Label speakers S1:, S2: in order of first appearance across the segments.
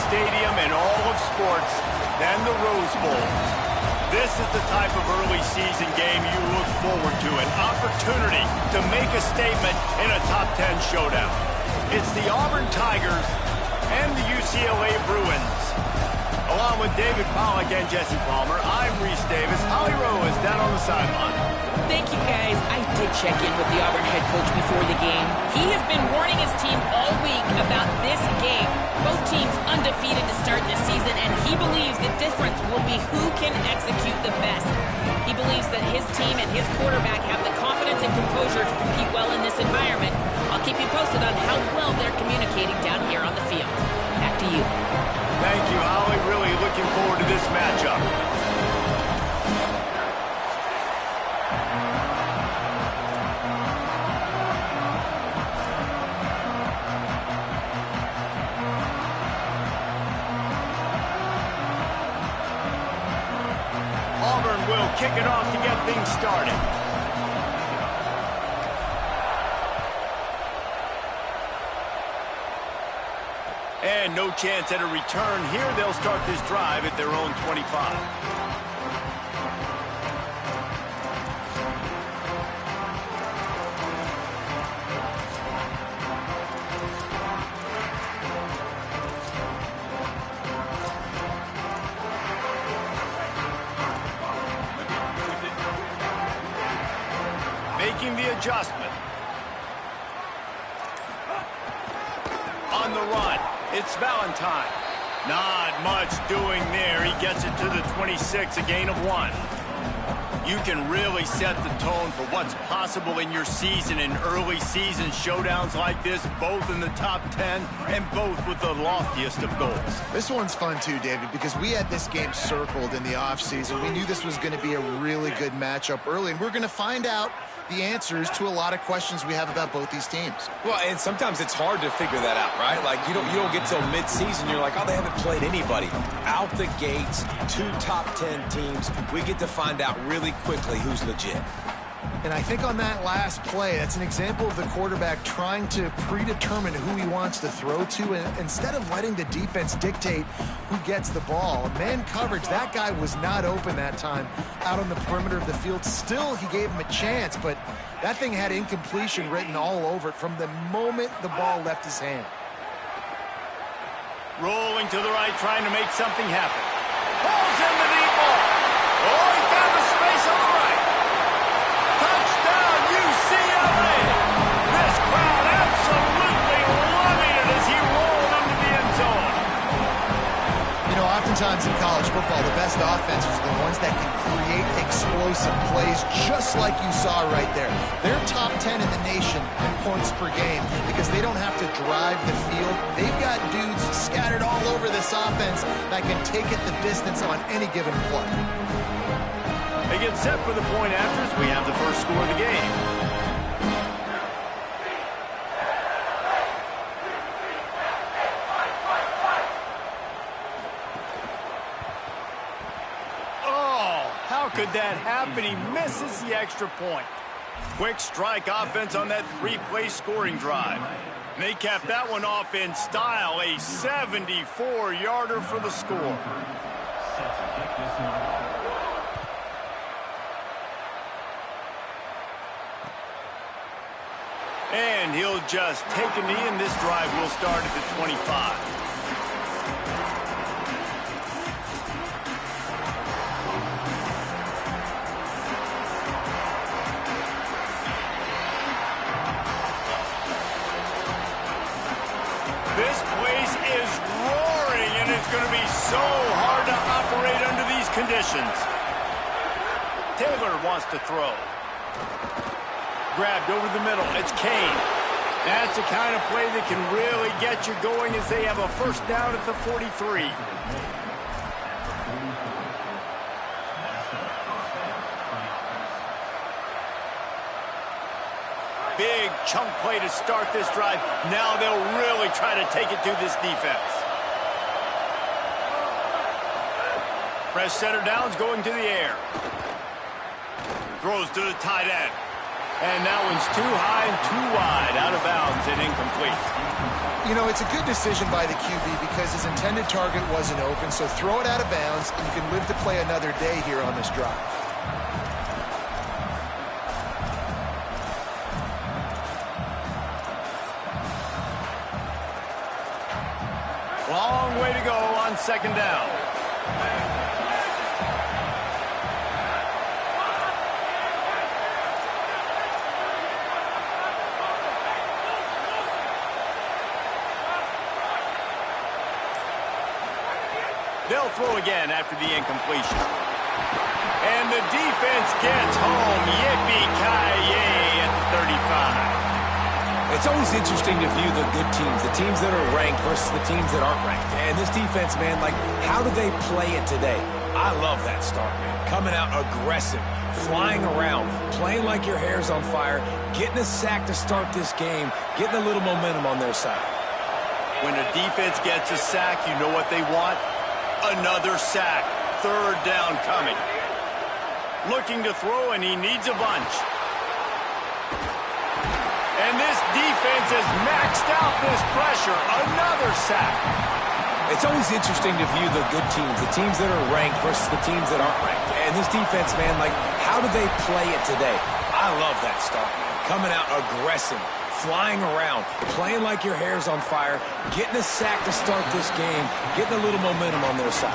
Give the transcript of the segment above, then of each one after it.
S1: stadium in all of sports than the Rose Bowl. This is the type of early season game you look forward to, an opportunity to make a statement in a top 10 showdown. It's the Auburn Tigers and the UCLA Bruins. Along with David Pollack and Jesse Palmer, I'm Reese Davis. Holly Rowe is down on the sideline.
S2: Thank you, guys. I did check in with the Auburn head coach before the game. He has been warning his team all week about this game. Both teams undefeated to start this season, and he believes the difference will be who can execute the best. He believes that his team and his quarterback have the confidence and composure to compete well in this environment. I'll keep you posted on how well they're communicating down here on the field. Back to you.
S1: Thank you, Holly. Really looking forward to this matchup. Auburn will kick it off to get things started. And no chance at a return here. They'll start this drive at their own 25. Making the adjustment. On the run, it's Valentine. Not much doing there. He gets it to the 26, a gain of 1. You can really set the tone for what's possible in your season in early season showdowns like this, both in the top 10 and both with the loftiest of goals.
S3: This one's fun too, David, because we had this game circled in the offseason. We knew this was going to be a really good matchup early, and we're going to find out the answers to a lot of questions we have about both these teams.
S4: Well, and sometimes it's hard to figure that out, right? Like, you don't get till mid-season, you're like, oh, they haven't played anybody. Out the gates, 2 top 10 teams, we get to find out really quickly who's legit.
S3: And I think on that last play, that's an example of the quarterback trying to predetermine who he wants to throw to, and instead of letting the defense dictate who gets the ball. Man coverage, that guy was not open that time out on the perimeter of the field. Still, he gave him a chance, but that thing had incompletion written all over it from the moment the ball left his hand.
S1: Rolling to the right, trying to make something happen. Pulls in the deep ball. Oh, he found the space on the right. Touchdown, UCLA! This crowd absolutely loving it as he rolled into the end zone.
S3: You know, oftentimes in college football, the best offenses are the ones that can create explosive plays just like you saw right there. They're top 10 in the nation in points per game because they don't have to drive the field. They've got dudes scattered all over this offense that can take it the distance on any given play.
S1: They get set for the point after as we have the first score of the game. Oh, how could that happen? He misses the extra point. Quick strike offense on that 3-play scoring drive. And they capped that one off in style, a 74-yarder for the score. And he'll just take a knee, and this drive will start at the 25. This place is roaring, and it's going to be so hard to operate under these conditions. Taylor wants to throw. Grabbed over the middle. It's Kane. That's the kind of play that can really get you going as they have a first down at the 43. Big chunk play to start this drive. Now they'll really try to take it to this defense. Fresh center downs going to the air. Throws to the tight end. And that one's too high and too wide, out of bounds and incomplete.
S3: You know, it's a good decision by the QB because his intended target wasn't open, so throw it out of bounds, and you can live to play another day here on this drive.
S1: Long way to go on second down. They'll throw again after the incompletion. And the defense gets home. Yippee-ki-yay at the 35.
S4: It's always interesting to view the good teams, the teams that are ranked versus the teams that aren't ranked. And this defense, man, like, how do they play it today? I love that start, man. Coming out aggressive, flying around, playing like your hair's on fire, getting a sack to start this game, getting a little momentum on their side.
S1: When a defense gets a sack, you know what they want? Another sack. Third down coming. Looking to throw, and he needs a bunch. And this defense has maxed out this pressure. Another sack.
S4: It's always interesting to view the good teams, the teams that are ranked versus the teams that aren't ranked. And this defense, man, like, how do they play it today? I love that start, man. Coming out aggressive, flying around, playing like your hair's on fire, getting a sack to start this game, getting a little momentum on their side.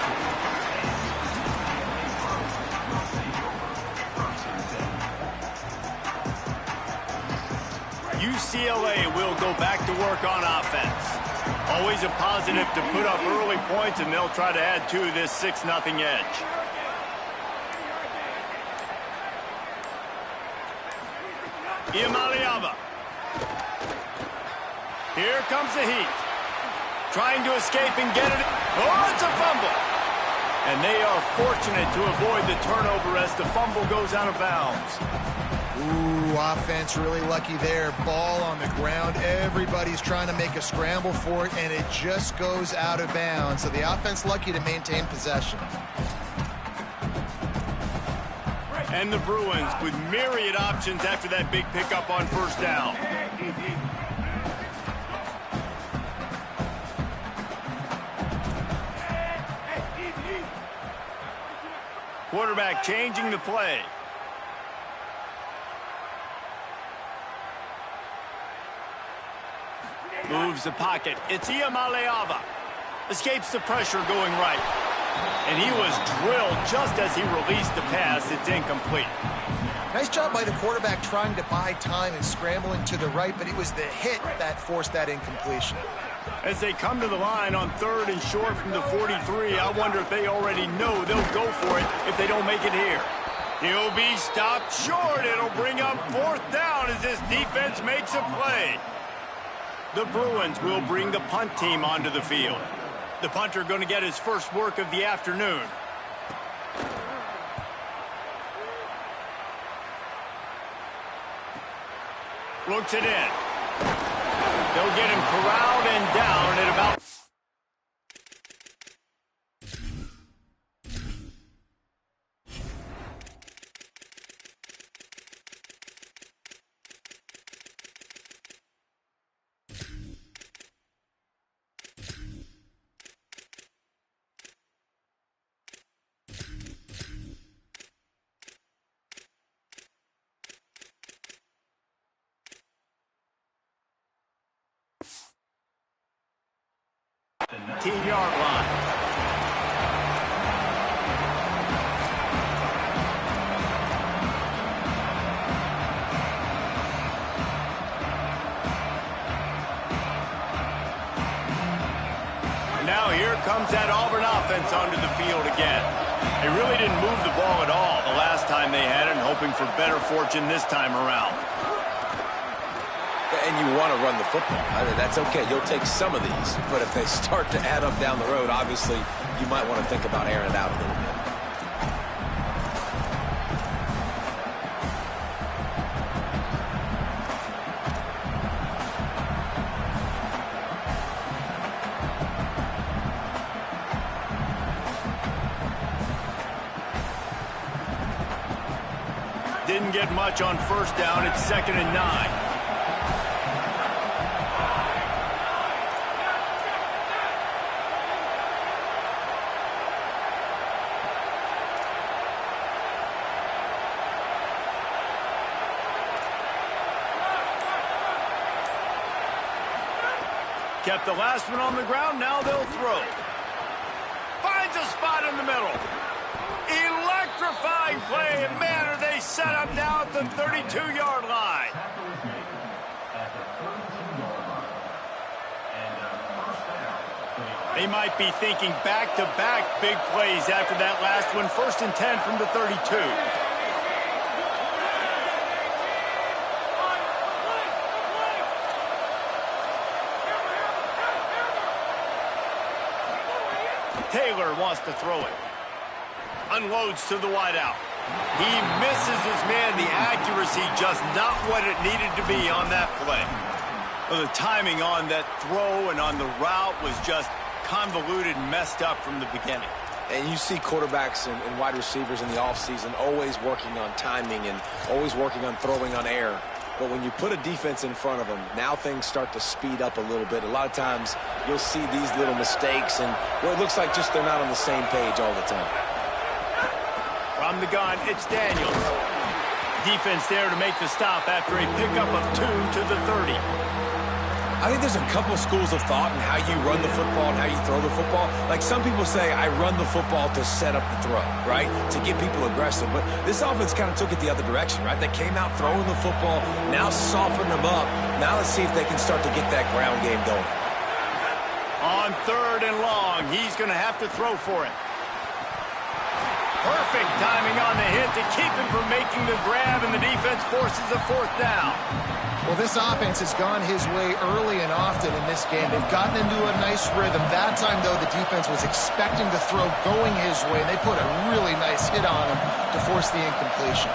S1: UCLA will go back to work on offense. Always a positive to put up early points, and they'll try to add to this 6-0 edge. Iamaleava. Here comes the heat. Trying to escape and get it. Oh, it's a fumble. And they are fortunate to avoid the turnover as the fumble goes out of bounds.
S3: Ooh, offense really lucky there. Ball on the ground. Everybody's trying to make a scramble for it, and it just goes out of bounds. So the offense lucky to maintain possession.
S1: And the Bruins with myriad options after that big pickup on first down. Quarterback changing the play. Moves the pocket. It's Iamaleava. Escapes the pressure going right. And he was drilled just as he released the pass. It's incomplete.
S3: Nice job by the quarterback trying to buy time and scrambling to the right, but it was the hit that forced that incompletion.
S1: As they come to the line on 3rd and short from the 43, I wonder if they already know they'll go for it if they don't make it here. He'll be stopped short. It'll bring up 4th down as this defense makes a play. The Bruins will bring the punt team onto the field. The punter going to get his first work of the afternoon. Looks it in. They'll get him corralled and down at about... Yard line. Now here comes that Auburn offense onto the field again. They really didn't move the ball at all the last time they had it, and hoping for better fortune this time around.
S4: And you want to run the football. That's okay. You'll take some of these. But if they start to add up down the road, obviously, you might want to think about airing it out a little bit.
S1: didn't get much on first down. It's 2nd and 9. Kept the last one on the ground. Now they'll throw. Finds a spot in the middle. Electrifying play. And man, are they set up now at the 32-yard line. They might be thinking back-to-back big plays after that last one. 1st and 10 from the 32. Taylor wants to throw it. Unloads to the wideout. He misses his man. The accuracy just not what it needed to be on that play. Well, the timing on that throw and on the route was just convoluted and messed up from the beginning.
S4: And you see quarterbacks and wide receivers in the offseason always working on timing and always working on throwing on air. But when you put a defense in front of them, now things start to speed up a little bit. A lot of times you'll see these little mistakes, and well, it looks like just they're not on the same page all the time.
S1: From the gun, it's Daniels. Defense there to make the stop after a pickup of 2 to the 30.
S4: I think there's a couple schools of thought in how you run the football and how you throw the football. Like some people say, I run the football to set up the throw, right? To get people aggressive. But this offense kind of took it the other direction, right? They came out throwing the football, now soften them up. Now let's see if they can start to get that ground game going.
S1: On 3rd and long, he's going to have to throw for it. Perfect timing on the hit to keep him from making the grab, and the defense forces a 4th down.
S3: Well, this offense has gone his way early and often in this game. They've gotten into a nice rhythm. That time, though, the defense was expecting the throw going his way, and they put a really nice hit on him to force the incompletion.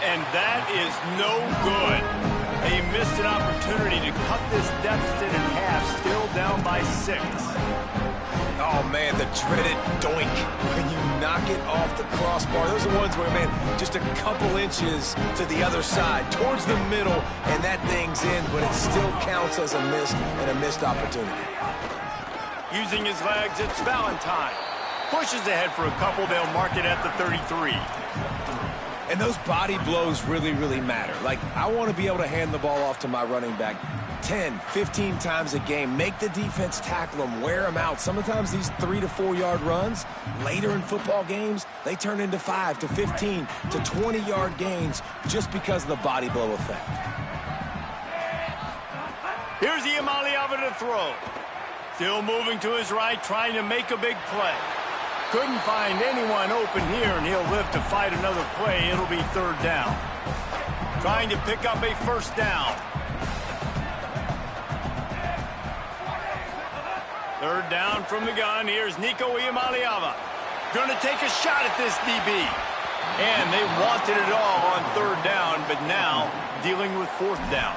S1: And that is no good. They missed an opportunity to cut this deficit in half, still down by 6.
S4: Oh, man, the dreaded doink when you knock it off the crossbar. Those are ones where, man, just a couple inches to the other side, towards the middle, and that thing's in, but it still counts as a missed opportunity.
S1: Using his legs, it's Valentine. Pushes ahead for a couple. They'll mark it at the 33.
S4: And those body blows really, really matter. Like, I want to be able to hand the ball off to my running back 10, 15 times a game. Make the defense tackle them, wear them out. Sometimes these 3 to 4 yard runs, later in football games, they turn into 5 to 15 to 20 yard gains just because of the body blow effect.
S1: Here's Iamaleava to throw. Still moving to his right, trying to make a big play. Couldn't find anyone open here, and he'll live to fight another play. It'll be 3rd down. Trying to pick up a 1st down. 3rd down from the gun. Here's Nico Iamaleava. Going to take a shot at this DB. And they wanted it all on 3rd down, but now dealing with 4th down.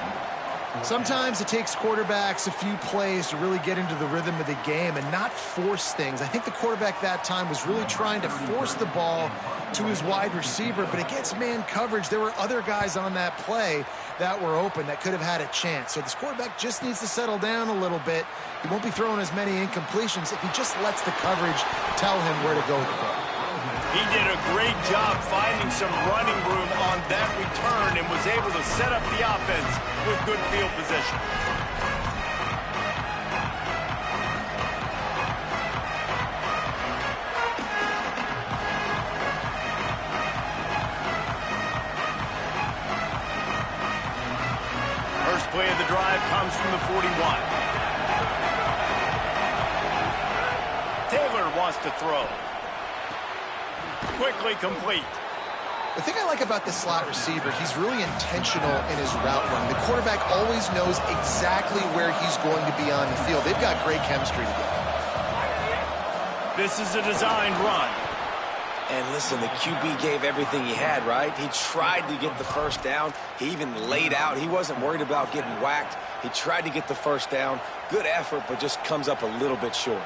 S3: Sometimes it takes quarterbacks a few plays to really get into the rhythm of the game and not force things. I think the quarterback that time was really trying to force the ball to his wide receiver, but against man coverage, there were other guys on that play that were open that could have had a chance. So this quarterback just needs to settle down a little bit. He won't be throwing as many incompletions if he just lets the coverage tell him where to go with the ball.
S1: He did a great job finding some running room on that return and was able to set up the offense with good field position. First play of the drive comes from the 41. Taylor wants to throw. Quickly complete.
S3: The thing I like about this slot receiver, he's really intentional in his route run. The quarterback always knows exactly where he's going to be on the field. They've got great chemistry together.
S1: This is a designed run.
S4: And listen, the QB gave everything he had, right? He tried to get the first down. He even laid out. He wasn't worried about getting whacked. He tried to get the first down. Good effort, but just comes up a little bit short.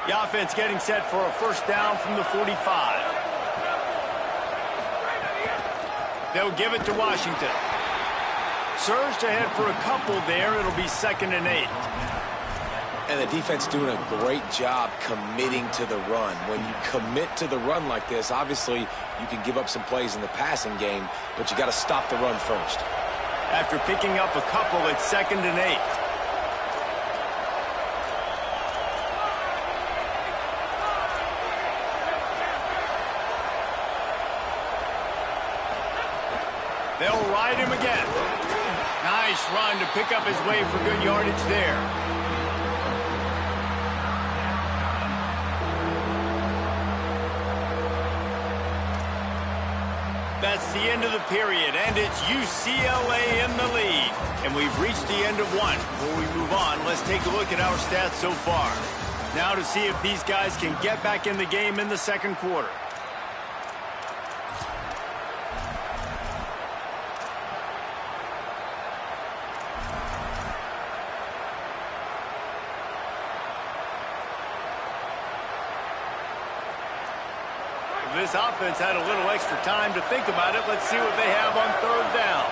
S1: The offense getting set for a first down from the 45. They'll give it to Washington. Surged ahead for a couple there. It'll be 2nd and 8.
S4: And the defense doing a great job committing to the run. When you commit to the run like this, obviously you can give up some plays in the passing game, but you got to stop the run first.
S1: After picking up a couple, it's 2nd and 8. They'll ride him again. Nice run to pick up his way for good yardage there. That's the end of the period, and it's UCLA in the lead. And we've reached the end of one. Before we move on, let's take a look at our stats so far. Now to see if these guys can get back in the game in the second quarter. This offense had a little extra time to think about it. Let's see what they have on 3rd down.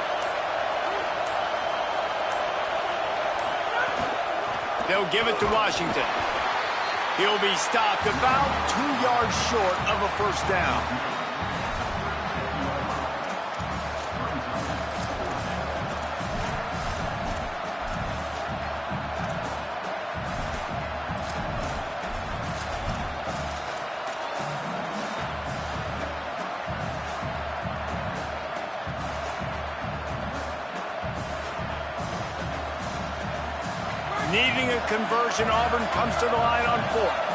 S1: They'll give it to Washington. He'll be stopped about 2 yards short of a first down. Needing a conversion, Auburn comes to the line on 4th.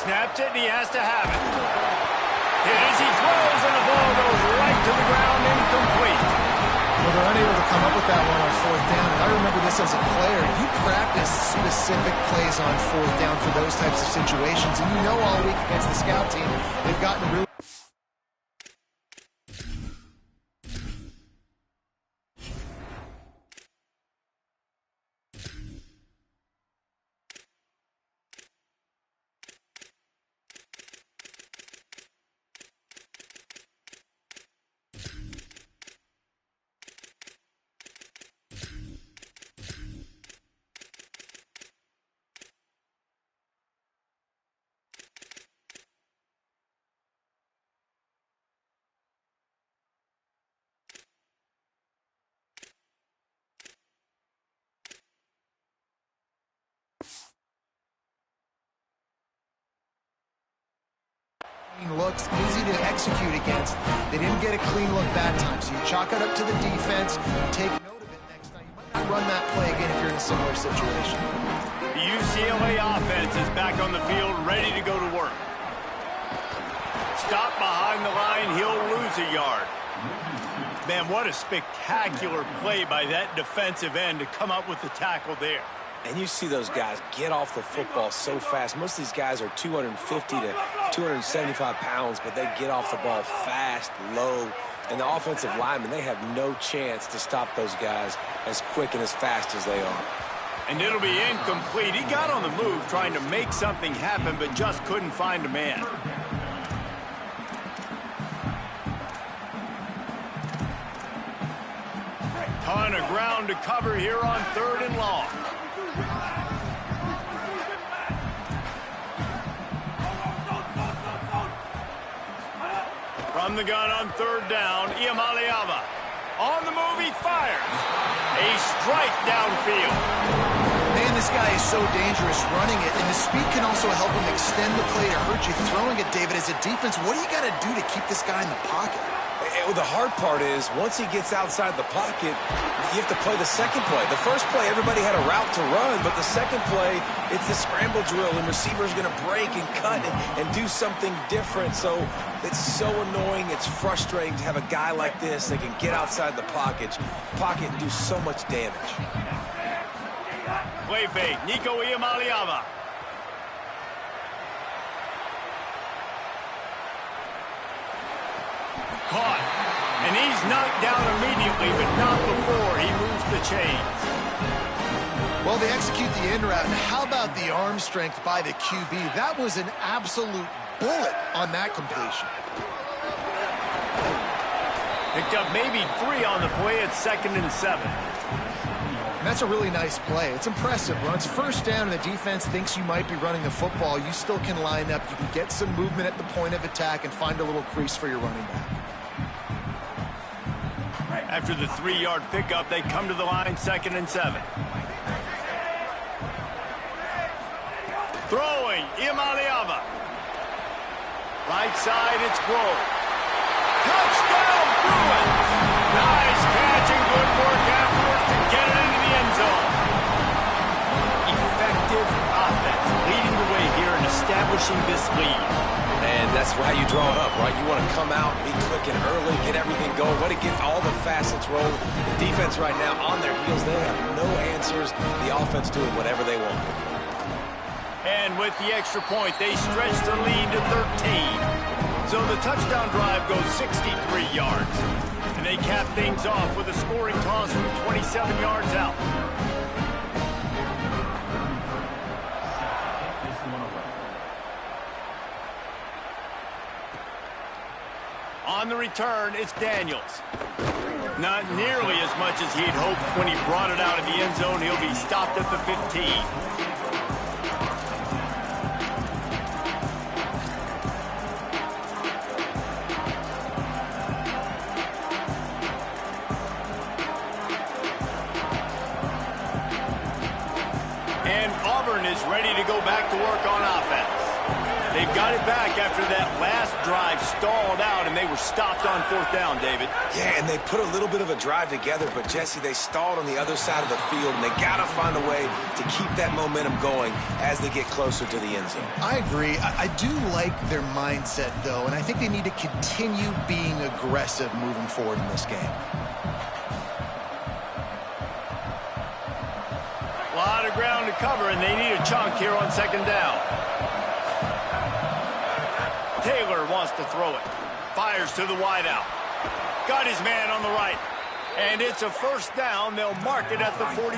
S1: Snapped it, and he has to have it. Hit as he throws, and the ball goes right to the ground, incomplete.
S3: Well, they're unable to come up with that one on 4th down. And I remember this as a player. You practice specific plays on 4th down for those types of situations. And you know all week against the scout team, they've gotten really... Looks easy to execute against. They didn't get a clean look that time, so you chalk it up to the defense. Take note of it next time. You might not run that play again if you're in a similar situation.
S1: The UCLA offense is back on the field, ready to go to work. Stop behind the line, he'll lose a yard. Man, what a spectacular play by that defensive end to come up with the tackle there.
S4: And you see those guys get off the football so fast. Most of these guys are 250 to 275 pounds, but they get off the ball fast, low. And the offensive linemen, they have no chance to stop those guys as quick and as fast as they are.
S1: And it'll be incomplete. He got on the move trying to make something happen, but just couldn't find a man. Ton of ground to cover here on 3rd and long. From the gun on 3rd down, Iamaleava. On the move, he fires. A strike downfield.
S3: Man, this guy is so dangerous running it, and the speed can also help him extend the play to hurt you. Throwing it, David, as a defense, what do you got to do to keep this guy in the pocket?
S4: And the hard part is, once he gets outside the pocket, you have to play the second play. The first play, everybody had a route to run, but the second play, it's the scramble drill, and receiver's going to break and cut and do something different. So it's so annoying. It's frustrating to have a guy like this that can get outside the pocket and do so much damage.
S1: Play fake, Nico Iamaleava. Caught. And he's knocked down immediately, but not before he moves the chains.
S3: Well, they execute the in route. And how about the arm strength by the QB? That was an absolute bullet on that completion.
S1: Picked up maybe 3 on the play at 2nd and 7.
S3: And that's a really nice play. It's impressive. When it's first down and the defense thinks you might be running the football, you still can line up. You can get some movement at the point of attack and find a little crease for your running back.
S1: After the 3-yard pickup, they come to the line, 2nd and 7. Throwing, Iamaleava. Right side, it's Grove. Touchdown, Bruins! Nice catch and good work afterwards to get it into the end zone. Effective offense, leading the way here and establishing this lead.
S4: And that's how you draw it up, right? You want to come out, be clicking early, get everything going, let it get all the facets rolling. The defense right now on their heels, they have no answers. The offense doing whatever they want.
S1: And with the extra point, they stretch the lead to 13. So the touchdown drive goes 63 yards. And they cap things off with a scoring toss from 27 yards out. On the return, it's Daniels. Not nearly as much as he'd hoped when he brought it out of the end zone. He'll be stopped at the 15. And Auburn is ready to go back to work on offense. They've got it back after that last drive stalled out, and they were stopped on 4th down, David.
S4: Yeah, and they put a little bit of a drive together, but, Jesse, they stalled on the other side of the field, and they got to find a way to keep that momentum going as they get closer to the end zone.
S3: I agree. I do like their mindset, though, and I think they need to continue being aggressive moving forward in this game.
S1: A lot of ground to cover, and they need a chunk here on 2nd down. Taylor wants to throw it. Fires to the wideout. Got his man on the right. And it's a 1st down. They'll mark it at the 44.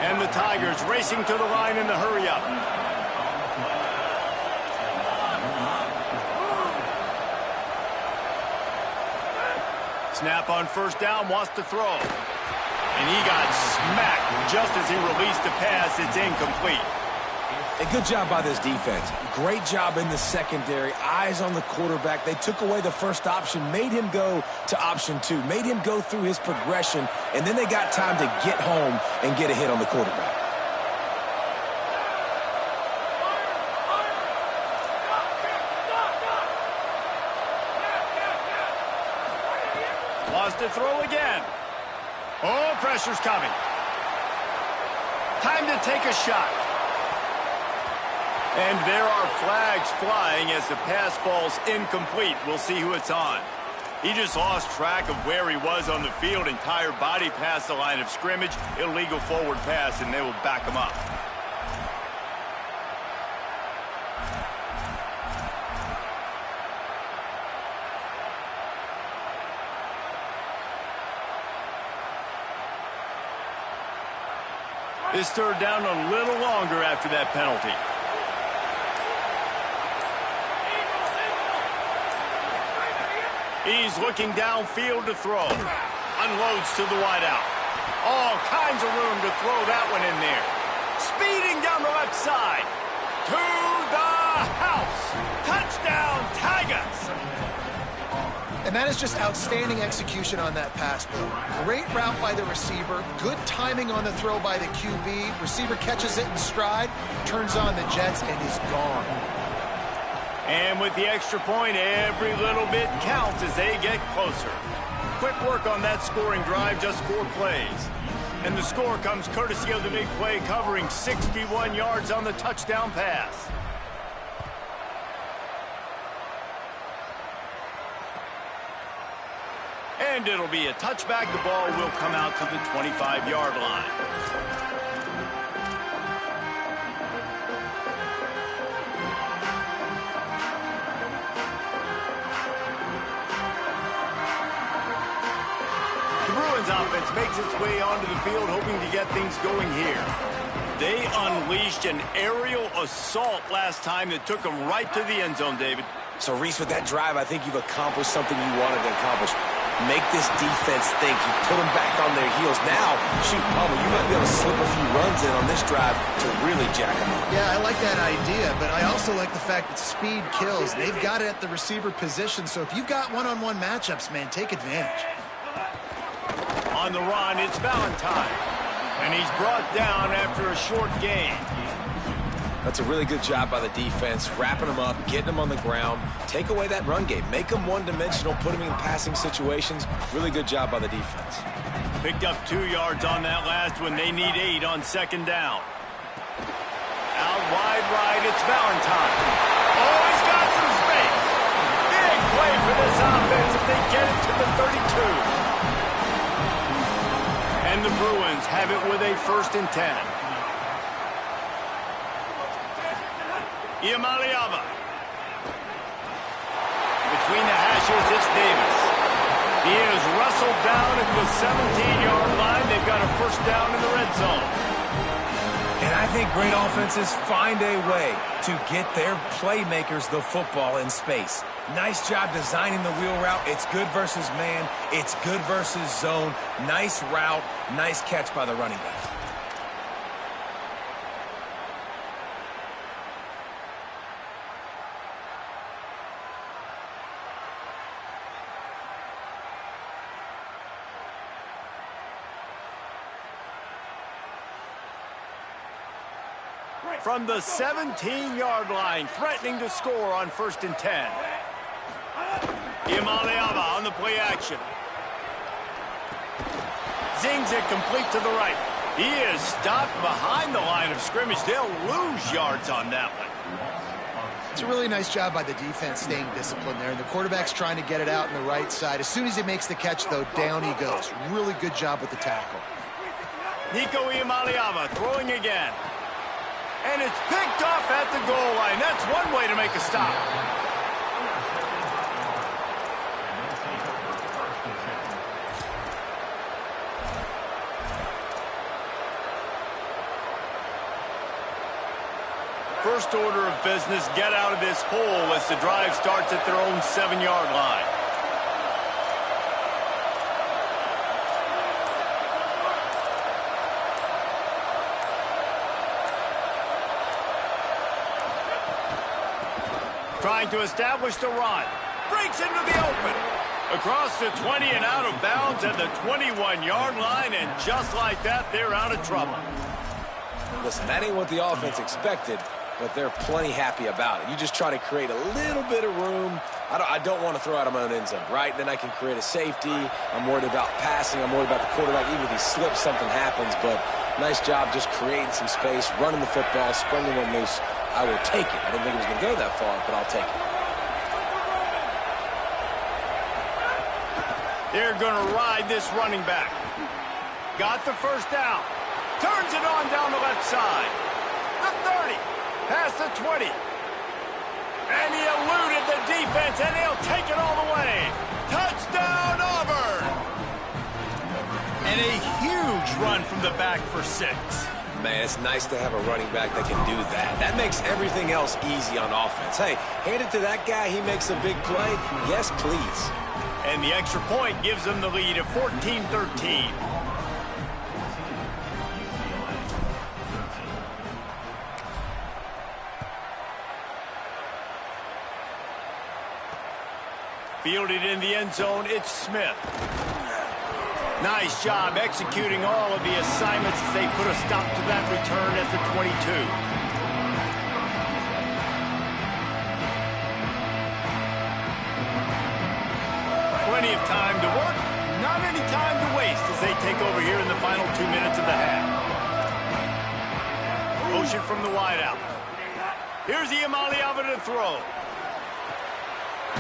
S1: And the Tigers racing to the line in the hurry-up. Snap on 1st down, wants to throw. And he got smacked just as he released the pass. It's incomplete.
S4: A good job by this defense. Great job in the secondary. Eyes on the quarterback. They took away the first option, made him go to option 2, made him go through his progression, and then they got time to get home and get a hit on the quarterback.
S1: Wants to throw again. Oh, pressure's coming. Time to take a shot. And there are flags flying as the pass falls incomplete. We'll see who it's on. He just lost track of where he was on the field. Entire body past the line of scrimmage. Illegal forward pass, and they will back him up. This 3rd down a little longer after that penalty. He's looking downfield to throw. Unloads to the wideout. All kinds of room to throw that one in there. Speeding down the left side. To the house. Touchdown, Tigers.
S3: And that is just outstanding execution on that pass play. Great route by the receiver. Good timing on the throw by the QB. Receiver catches it in stride, turns on the jets, and is gone.
S1: And with the extra point, every little bit counts as they get closer. Quick work on that scoring drive, just 4 plays. And the score comes courtesy of the big play, covering 61 yards on the touchdown pass. And it'll be a touchback. The ball will come out to the 25-yard line. The Bruins offense makes its way onto the field, hoping to get things going here. They unleashed an aerial assault last time that took them right to the end zone, David.
S4: So, Reese, with that drive, I think you've accomplished something you wanted to accomplish. Make this defense think. You put them back on their heels. Now, shoot, probably you might be able to slip a few runs in on this drive to really jack them up.
S3: Yeah, I like that idea, but I also like the fact that speed kills. They've got it at the receiver position, so if you've got one-on-one matchups, man, take advantage.
S1: On the run, it's Valentine. And he's brought down after a short gain.
S4: That's a really good job by the defense, wrapping them up, getting them on the ground. Take away that run game. Make them one-dimensional, put them in passing situations. Really good job by the defense.
S1: Picked up 2 yards on that last one. They need 8 on second down. Out wide right, it's Valentine. Oh, he's got some space. Big play for this offense if they get it to the 32. And the Bruins have it with a 1st and 10. Iamaleava. Between the hashes, it's Davis. He is wrestled down at the 17-yard line. They've got a 1st down in the red zone.
S4: And I think great offenses find a way to get their playmakers the football in space. Nice job designing the wheel route. It's good versus man. It's good versus zone. Nice route. Nice catch by the running back.
S1: From the 17-yard line, threatening to score on 1st and 10. Iamaleava on the play action. Zings it complete to the right. He is stopped behind the line of scrimmage. They'll lose yards on that one.
S3: It's a really nice job by the defense staying disciplined there. And the quarterback's trying to get it out on the right side. As soon as he makes the catch, though, down he goes. Really good job with the tackle.
S1: Nico Iamaleava throwing again. And it's picked off at the goal line. That's one way to make a stop. First order of business, get out of this hole as the drive starts at their own 7-yard line. Trying to establish the run. Breaks into the open. Across the 20 and out of bounds at the 21-yard line, and just like that, they're out of trouble.
S4: Listen, that ain't what the offense expected, but they're plenty happy about it. You just try to create a little bit of room. I don't want to throw out of my own end zone, right? Then I can create a safety. I'm worried about passing. I'm worried about the quarterback. Even if he slips, something happens. But nice job just creating some space, running the football, springing one loose. I will take it. I didn't think it was going to go that far, but I'll take it.
S1: They're going to ride this running back. Got the 1st down. Turns it on down the left side. The 30. Past the 20. And he eluded the defense, and he'll take it all the way. Touchdown, Auburn! And a huge run from the back for 6.
S4: Man, it's nice to have a running back that can do that. That makes everything else easy on offense. Hey, hand it to that guy. He makes a big play. Yes, please.
S1: And the extra point gives them the lead at 14-13. Fielded in the end zone, it's Smith. Nice job executing all of the assignments as they put a stop to that return at the 22. take over here in the final 2 minutes of the half. Motion from the wideout. Here's Iamaleava to throw.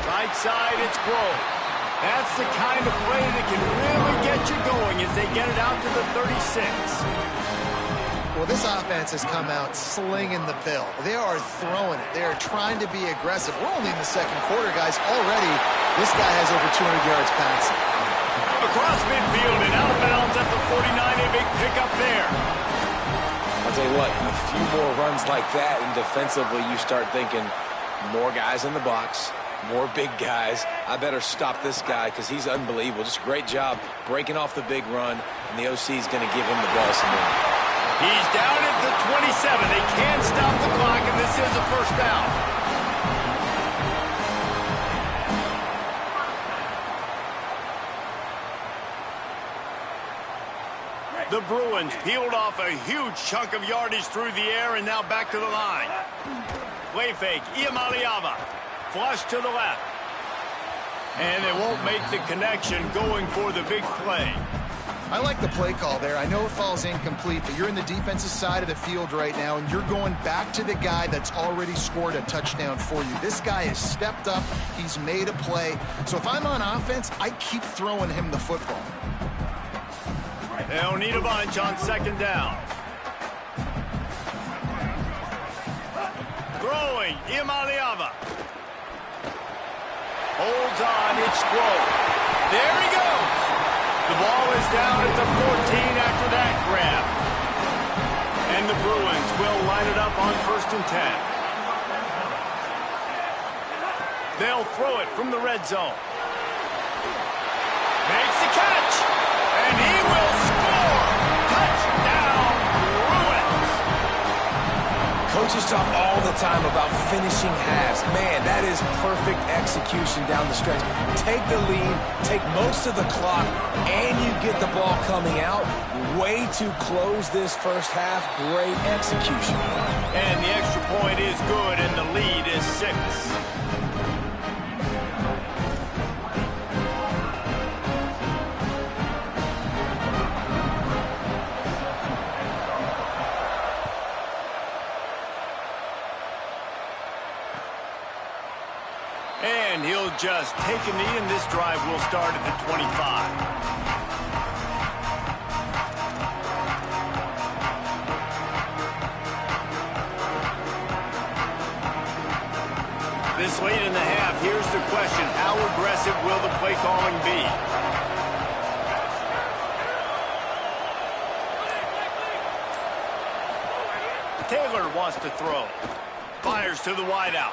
S1: Right side, it's Grove. That's the kind of play that can really get you going as they get it out to the 36.
S3: Well, this offense has come out slinging the pill. They are throwing it. They are trying to be aggressive. We're only in the second quarter, guys. Already, this guy has over 200 yards passing.
S1: Across midfield and out of bounds at the 49. A big pickup there.
S4: I'll tell you what, a few more runs like that, and defensively you start thinking more guys in the box, more big guys. I better stop this guy because he's unbelievable. Just a great job breaking off the big run, and the OC is going to give him the ball some more.
S1: He's down at the 27. They can't stop the clock, and this is a first down. The Bruins peeled off a huge chunk of yardage through the air and now back to the line. Play fake, Iamaleava. Flush to the left. And they won't make the connection going for the big play.
S3: I like the play call there. I know it falls incomplete, but you're in the defensive side of the field right now, and you're going back to the guy that's already scored a touchdown for you. This guy has stepped up. He's made a play. So if I'm on offense, I keep throwing him the football.
S1: They'll need a bunch on second down. Throwing, Iamaleava. Holds on, it's Grove. There he goes. The ball is down at the 14 after that grab. And the Bruins will line it up on 1st and 10. They'll throw it from the red zone. Makes the catch. And he will score. Touchdown, Bruins.
S4: Coaches talk all the time about finishing halves. Man, that is perfect execution down the stretch. Take the lead, take most of the clock, and you get the ball coming out. Way to close this first half. Great execution.
S1: And the extra point is good, and the lead is 6. And he'll just take a knee, and this drive will start at the 25. This late in the half, here's the question. How aggressive will the play calling be? Taylor wants to throw. Fires to the wideout.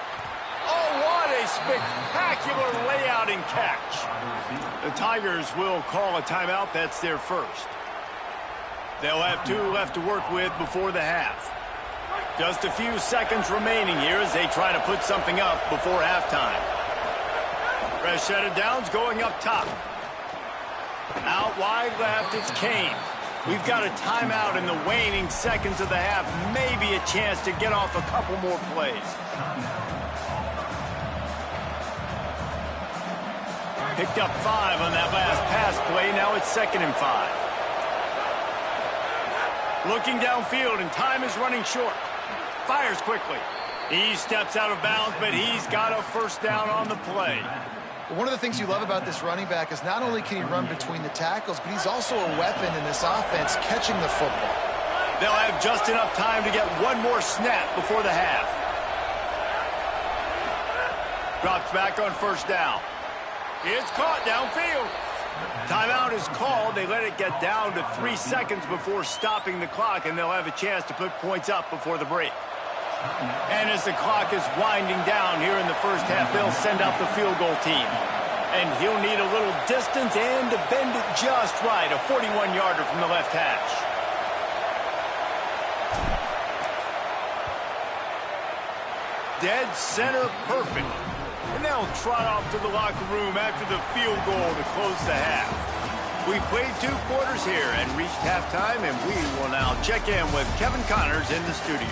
S1: Oh, what a spectacular layout and catch. The Tigers will call a timeout. That's their first. They'll have 2 left to work with before the half. Just a few seconds remaining here as they try to put something up before halftime. Fresh set of downs going up top. Out wide left, it's Kane. We've got a timeout in the waning seconds of the half. Maybe a chance to get off a couple more plays. Picked up 5 on that last pass play. Now it's 2nd and 5. Looking downfield, and time is running short. Fires quickly. He steps out of bounds, but he's got a first down on the play.
S3: One of the things you love about this running back is not only can he run between the tackles, but he's also a weapon in this offense catching the football.
S1: They'll have just enough time to get one more snap before the half. Drops back on first down. It's caught downfield. Timeout is called. They let it get down to 3 seconds before stopping the clock, and they'll have a chance to put points up before the break. And as the clock is winding down here in the first half, they'll send out the field goal team. And he'll need a little distance and to bend it just right. A 41-yarder from the left hash. Dead center perfect. And they'll trot off to the locker room after the field goal to close the half. We've played 2 quarters here and reached halftime, and we will now check in with Kevin Connors in the studio.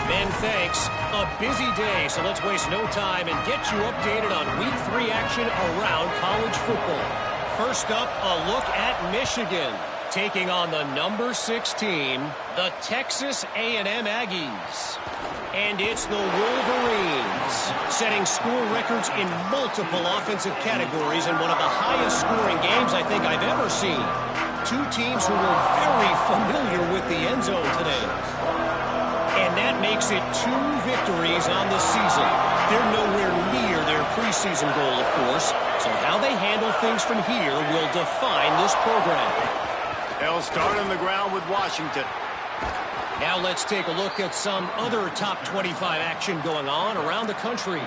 S5: Ben, thanks. A busy day, so let's waste no time and get you updated on Week 3 action around college football. First up, a look at Michigan. Taking on the number 16, the Texas A&M Aggies. And it's the Wolverines, setting score records in multiple offensive categories in one of the highest scoring games I think I've ever seen. Two teams who were very familiar with the end zone today. And that makes it 2 victories on the season. They're nowhere near their preseason goal, of course, so how they handle things from here will define this program.
S1: They'll start on the ground with Washington.
S5: Now let's take a look at some other top 25 action going on around the country.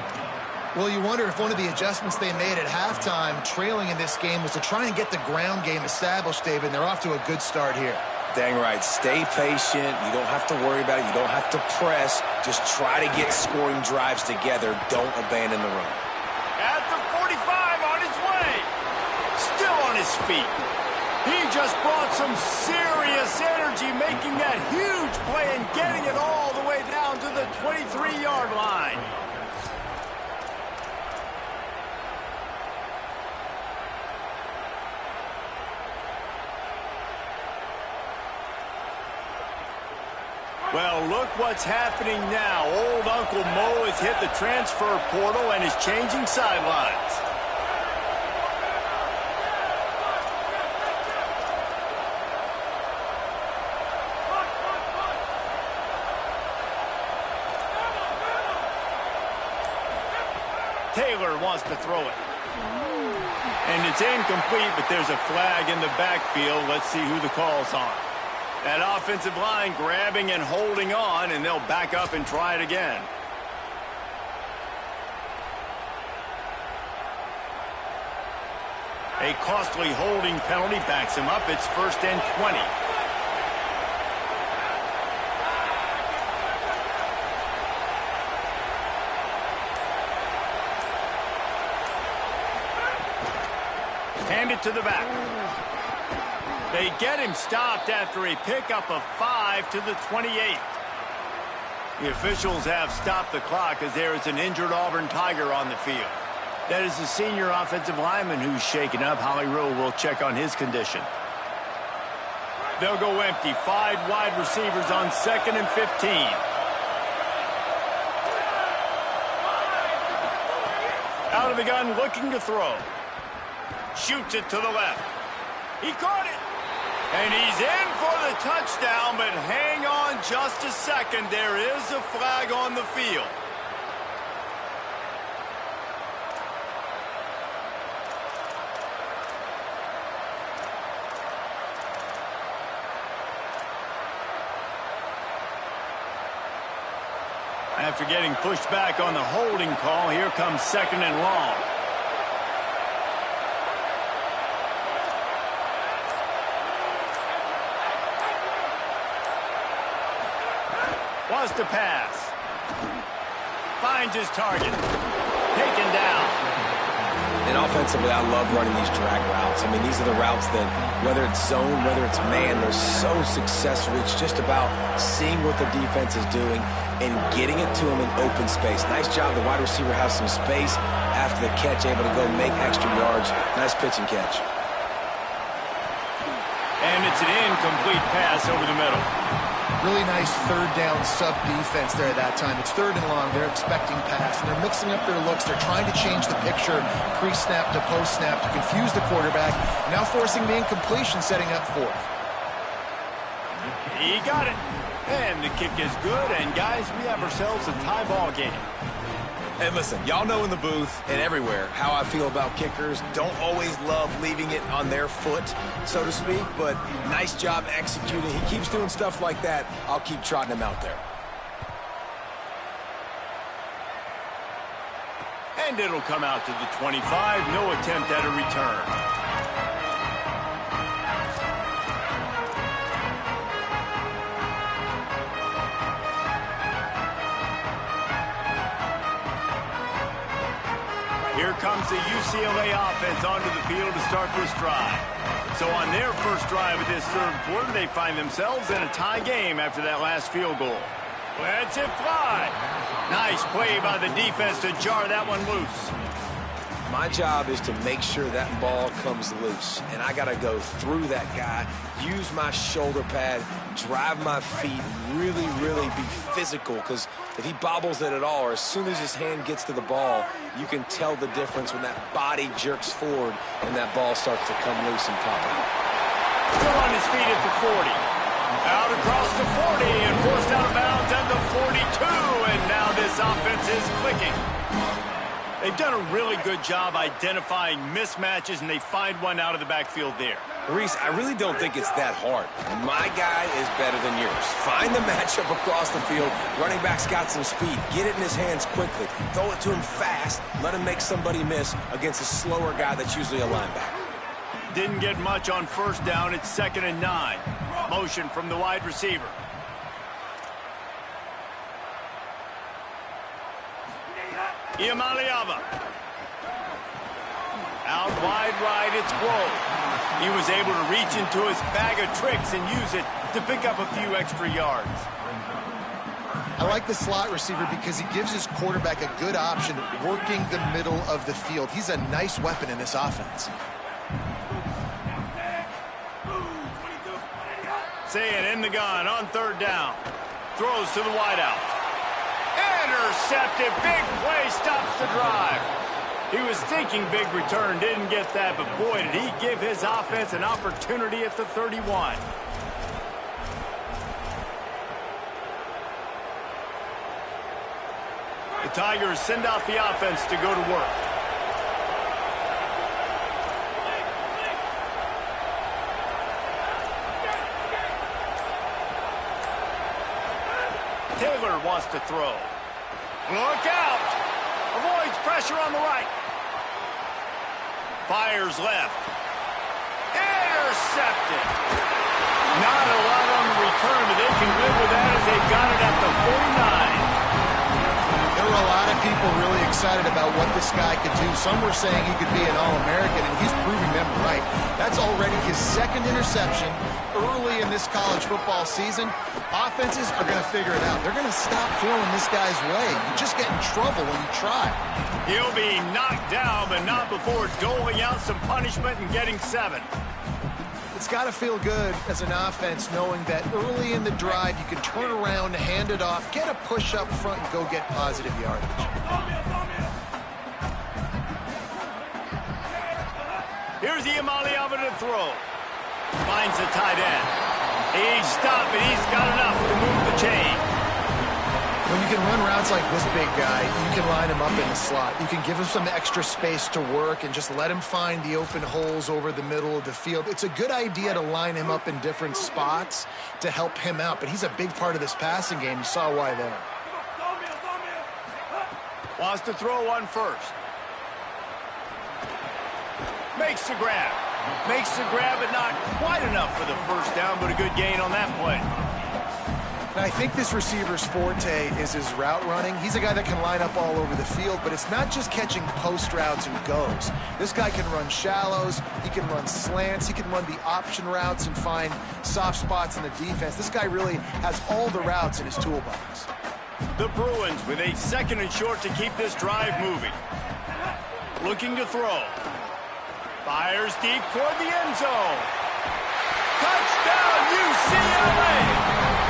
S3: Well, you wonder if one of the adjustments they made at halftime, trailing in this game, was to try and get the ground game established, David, and they're off to a good start here.
S4: Dang right. Stay patient. You don't have to worry about it. You don't have to press. Just try to get scoring drives together. Don't abandon the run.
S1: At the 45 on his way. Still on his feet. He just brought some serious energy, making that huge play and getting it all the way down to the 23-yard line. Well, look what's happening now. Old Uncle Mo has hit the transfer portal and is changing sidelines. Taylor wants to throw it. And it's incomplete, but there's a flag in the backfield. Let's see who the call's on. That offensive line grabbing and holding on, and they'll back up and try it again. A costly holding penalty backs him up. It's 1st and 20. Hand it to the back. They get him stopped after a pickup of 5 to the 28. The officials have stopped the clock as there is an injured Auburn Tiger on the field. That is the senior offensive lineman who's shaken up. Holly Rowe will check on his condition. They'll go empty. 5 wide receivers on 2nd and 15. Out of the gun, looking to throw. Shoots it to the left. He caught it. And he's in for the touchdown, but hang on just a second. There is a flag on the field. After getting pushed back on the holding call, here comes 2nd and long. Wants to pass. Finds his target. Taken down.
S4: And offensively, I love running these drag routes. I mean, these are the routes that, whether it's zone, whether it's man, they're so successful. It's just about seeing what the defense is doing and getting it to them in open space. Nice job. The wide receiver has some space after the catch, able to go make extra yards. Nice pitch and catch.
S1: And it's an incomplete pass over the middle.
S3: Really nice 3rd down sub defense there at that time. It's 3rd and long. They're expecting pass, and they're mixing up their looks. They're trying to change the picture pre-snap to post-snap to confuse the quarterback, now forcing the incompletion, setting up 4th.
S1: He got it. And the kick is good, and guys, we have ourselves a tie ball game.
S4: And listen, y'all know in the booth and everywhere how I feel about kickers. Don't always love leaving it on their foot, so to speak, but nice job executing. He keeps doing stuff like that. I'll keep trotting him out there.
S1: And it'll come out to the 25. No attempt at a return. Here comes the UCLA offense onto the field to start this drive. So on their first drive of this 3rd quarter, they find themselves in a tie game after that last field goal. Let's it fly. Nice play by the defense to jar that one loose.
S4: My job is to make sure that ball comes loose, and I got to go through that guy, use my shoulder pad, drive my feet, really, really be physical, because if he bobbles it at all, or as soon as his hand gets to the ball, you can tell the difference when that body jerks forward and that ball starts to come loose and pop out.
S1: Still on his feet at the 40. Out across the 40 and forced out of bounds at the 42, and now this offense is clicking. They've done a really good job identifying mismatches, and they find one out of the backfield there.
S4: Reese, I really don't think it's that hard. My guy is better than yours. Find the matchup across the field. Running back's got some speed. Get it in his hands quickly. Throw it to him fast. Let him make somebody miss against a slower guy that's usually a linebacker.
S1: Didn't get much on first down. It's 2nd and 9. Motion from the wide receiver. Iamaleava. Out wide right, it's Grove. He was able to reach into his bag of tricks and use it to pick up a few extra yards.
S3: I like the slot receiver because he gives his quarterback a good option working the middle of the field. He's a nice weapon in this offense.
S1: SZN in the gun on 3rd down. Throws to the wideout. Intercepted. Big play stops the drive. He was thinking big return, didn't get that, but boy, did he give his offense an opportunity at the 31. The Tigers send out the offense to go to work. Taylor wants to throw. Look out! Avoids pressure on the right. Fires left. Intercepted. Not a lot on the return, but they can live with that as they've got it at the 49.
S3: There were a lot of people really excited about what this guy could do. Some were saying he could be an All-American, and he's proving them right. That's already his 2nd interception early in this college football season. Offenses are going to figure it out. They're going to stop throwing this guy's way. You just get in trouble when you try.
S1: He'll be knocked down, but not before doling out some punishment and getting 7.
S3: It's got to feel good as an offense knowing that early in the drive you can turn around, hand it off, get a push up front, and go get positive yardage.
S1: Here's Iamaleava to throw. Finds the tight end. He's stopped, but he's got enough to move the chain.
S3: When you can run routes like this big guy, you can line him up in the slot. You can give him some extra space to work and just let him find the open holes over the middle of the field. It's a good idea to line him up in different spots to help him out, but he's a big part of this passing game. You saw why there.
S1: Wants to throw one first. Makes the grab. Makes the grab, but not quite enough for the first down, but a good gain on that play.
S3: Now, I think this receiver's forte is his route running. He's a guy that can line up all over the field, but it's not just catching post routes and goes. This guy can run shallows, he can run slants, he can run the option routes and find soft spots in the defense. This guy really has all the routes in his toolbox.
S1: The Bruins with a 2nd and short to keep this drive moving. Looking to throw. Fires deep toward the end zone. Touchdown, UCLA!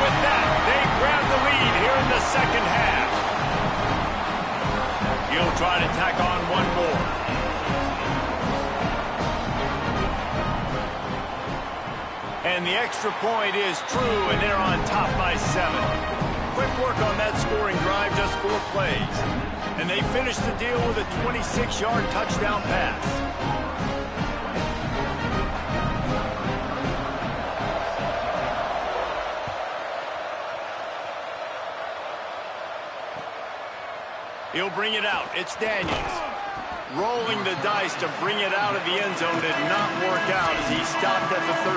S1: With that, they grab the lead here in the 2nd half. He'll try to tack on one more. And the extra point is true, and they're on top by 7. Quick work on that scoring drive, just 4 plays. And they finish the deal with a 26-yard touchdown pass. He'll bring it out. It's Daniels. Rolling the dice to bring it out of the end zone did not work out as he stopped at the 13.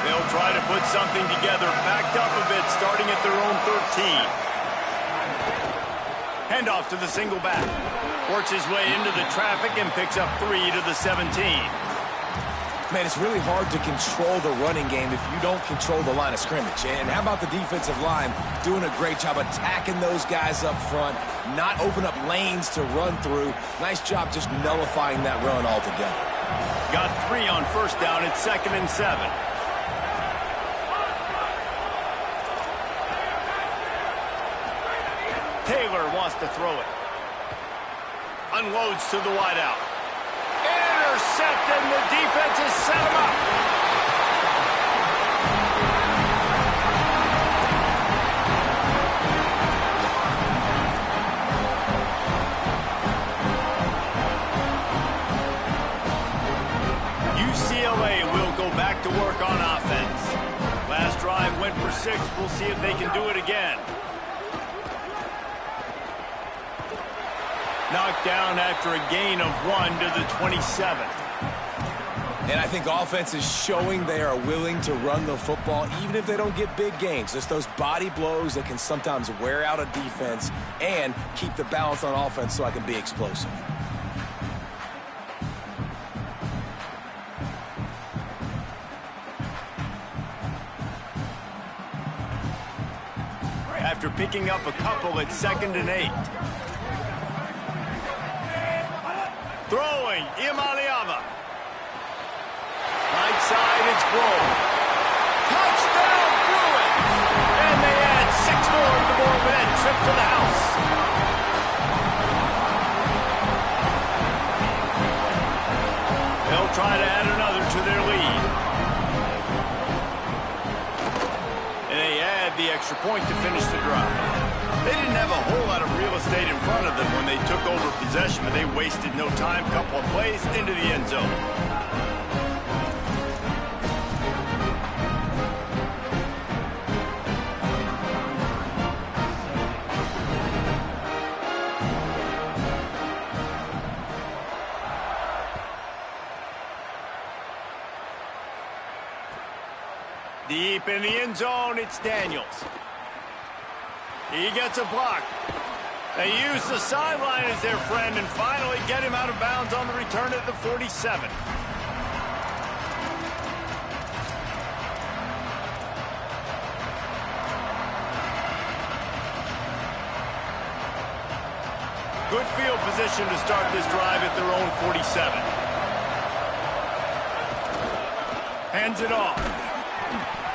S1: They'll try to put something together, backed up a bit, starting at their own 13. Handoff to the single back. Works his way into the traffic and picks up 3 to the 17.
S4: Man, it's really hard to control the running game if you don't control the line of scrimmage. And how about the defensive line doing a great job attacking those guys up front, not open up lanes to run through. Nice job just nullifying that run altogether.
S1: Got 3 on first down. It's 2nd and 7. Taylor wants to throw it. Unloads to the wideout. Intercepted, and the defense has set him up. UCLA will go back to work on offense. Last drive went for 6. We'll see if they can do it again. Knocked down after a gain of 1 to the 27.
S4: And I think offense is showing they are willing to run the football even if they don't get big gains. Just those body blows that can sometimes wear out a defense and keep the balance on offense so I can be explosive.
S1: After picking up a couple, it's 2nd and 8. Throwing, Imaliava. Right side, it's Grove. Touchdown, Bruins! And they add 6 more to the board with that trip to the house. They'll try to add another to their lead. And they add the extra point to finish the drive. They didn't have a whole lot of real estate in front of them when they took over possession, but they wasted no time. Couple of plays into the end zone. Deep in the end zone, it's Daniels. He gets a block. They use the sideline as their friend and finally get him out of bounds on the return at the 47. Good field position to start this drive at their own 47. Hands it off.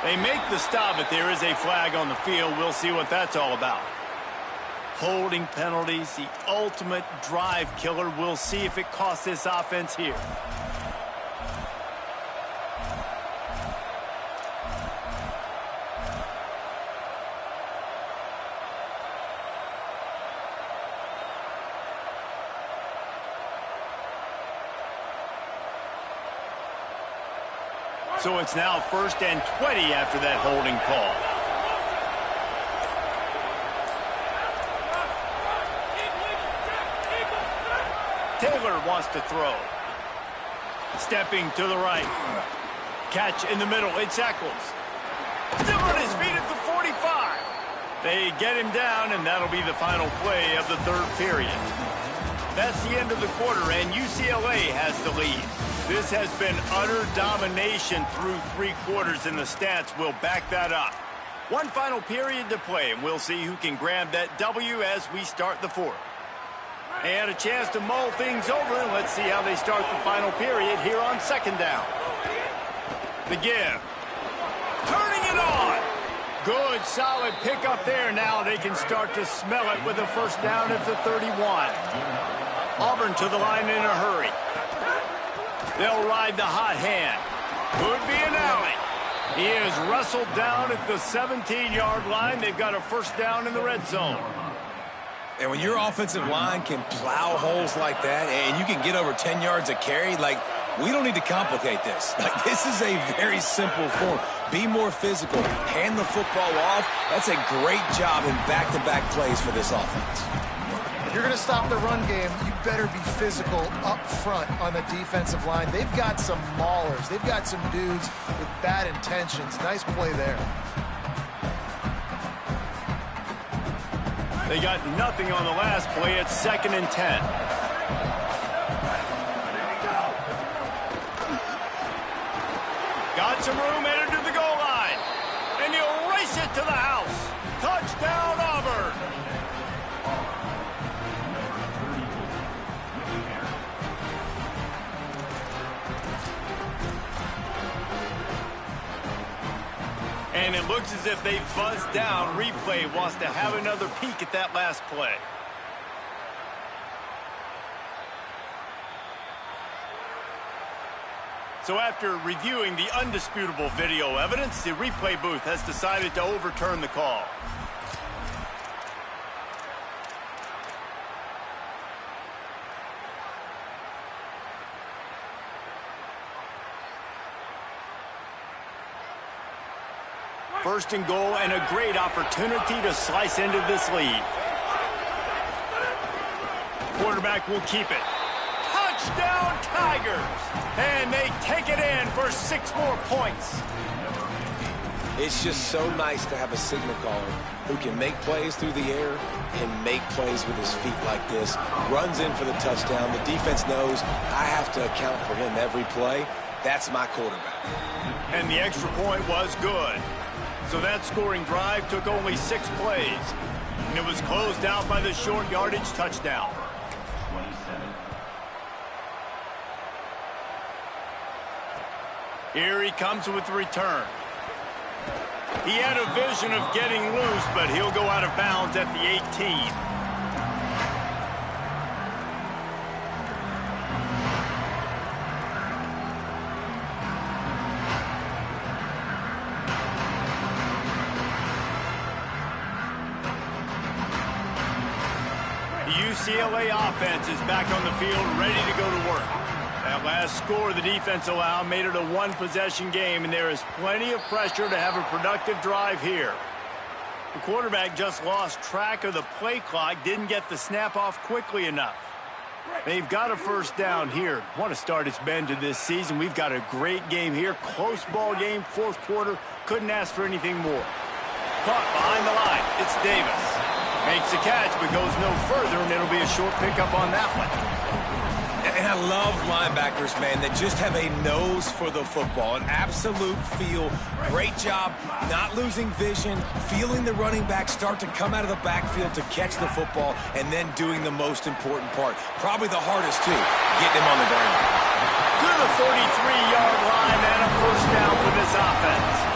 S1: They make the stop, but there is a flag on the field. We'll see what that's all about. Holding penalties, the ultimate drive killer. We'll see if it costs this offense here. So it's now 1st and 20 after that holding call. Taylor wants to throw. Stepping to the right. Catch in the middle. It's Eccles. Still on his feet at the 45. They get him down, and that'll be the final play of the 3rd period. That's the end of the quarter, and UCLA has the lead. This has been utter domination through 3 quarters, and the stats will back that up. One final period to play, and we'll see who can grab that W as we start the 4th. They had a chance to mull things over, and let's see how they start the final period here on 2nd down. The give. Turning it on. Good, solid pickup there. Now they can start to smell it with a 1st down at the 31. Auburn to the line in a hurry. They'll ride the hot hand. Could be an alley. He is wrestled down at the 17-yard line. They've got a 1st down in the red zone.
S4: And when your offensive line can plow holes like that and you can get over 10 yards a carry, like, we don't need to complicate this. Like, this is a very simple form. Be more physical. Hand the football off. That's a great job in back-to-back plays for this offense.
S3: If you're going to stop the run game, you better be physical up front on the defensive line. They've got some maulers. They've got some dudes with bad intentions. Nice play there.
S1: They got nothing on the last play. It's 2nd and 10. Got some room, headed to the goal line. And he'll race it to the house. Touchdown, Auburn. And it looks as if they buzzed down. Replay wants to have another peek at that last play. So after reviewing the undisputable video evidence, the replay booth has decided to overturn the call. First and goal, and a great opportunity to slice into this lead. Quarterback will keep it. Touchdown, Tigers! And they take it in for 6 more points.
S4: It's just so nice to have a signal caller who can make plays through the air and make plays with his feet like this. Runs in for the touchdown. The defense knows I have to account for him every play. That's my quarterback.
S1: And the extra point was good. So that scoring drive took only 6 plays. And it was closed out by the short yardage touchdown. Here he comes with the return. He had a vision of getting loose, but he'll go out of bounds at the 18. UCLA offense is back on the field, ready to go to work. That last score the defense allowed made it a one-possession game, and there is plenty of pressure to have a productive drive here. The quarterback just lost track of the play clock, didn't get the snap off quickly enough. They've got a first down here. What a start it's been to this season. We've got a great game here. Close ball game, fourth quarter. Couldn't ask for anything more. Caught behind the line. It's Davis. Makes the catch, but goes no further, and it'll be a short pickup on that one.
S4: And I love linebackers, man, that just have a nose for the football, an absolute feel. Great job not losing vision, feeling the running back start to come out of the backfield to catch the football, and then doing the most important part. Probably the hardest, too, getting him on the ground.
S1: To the 43-yard line and a first down for this offense.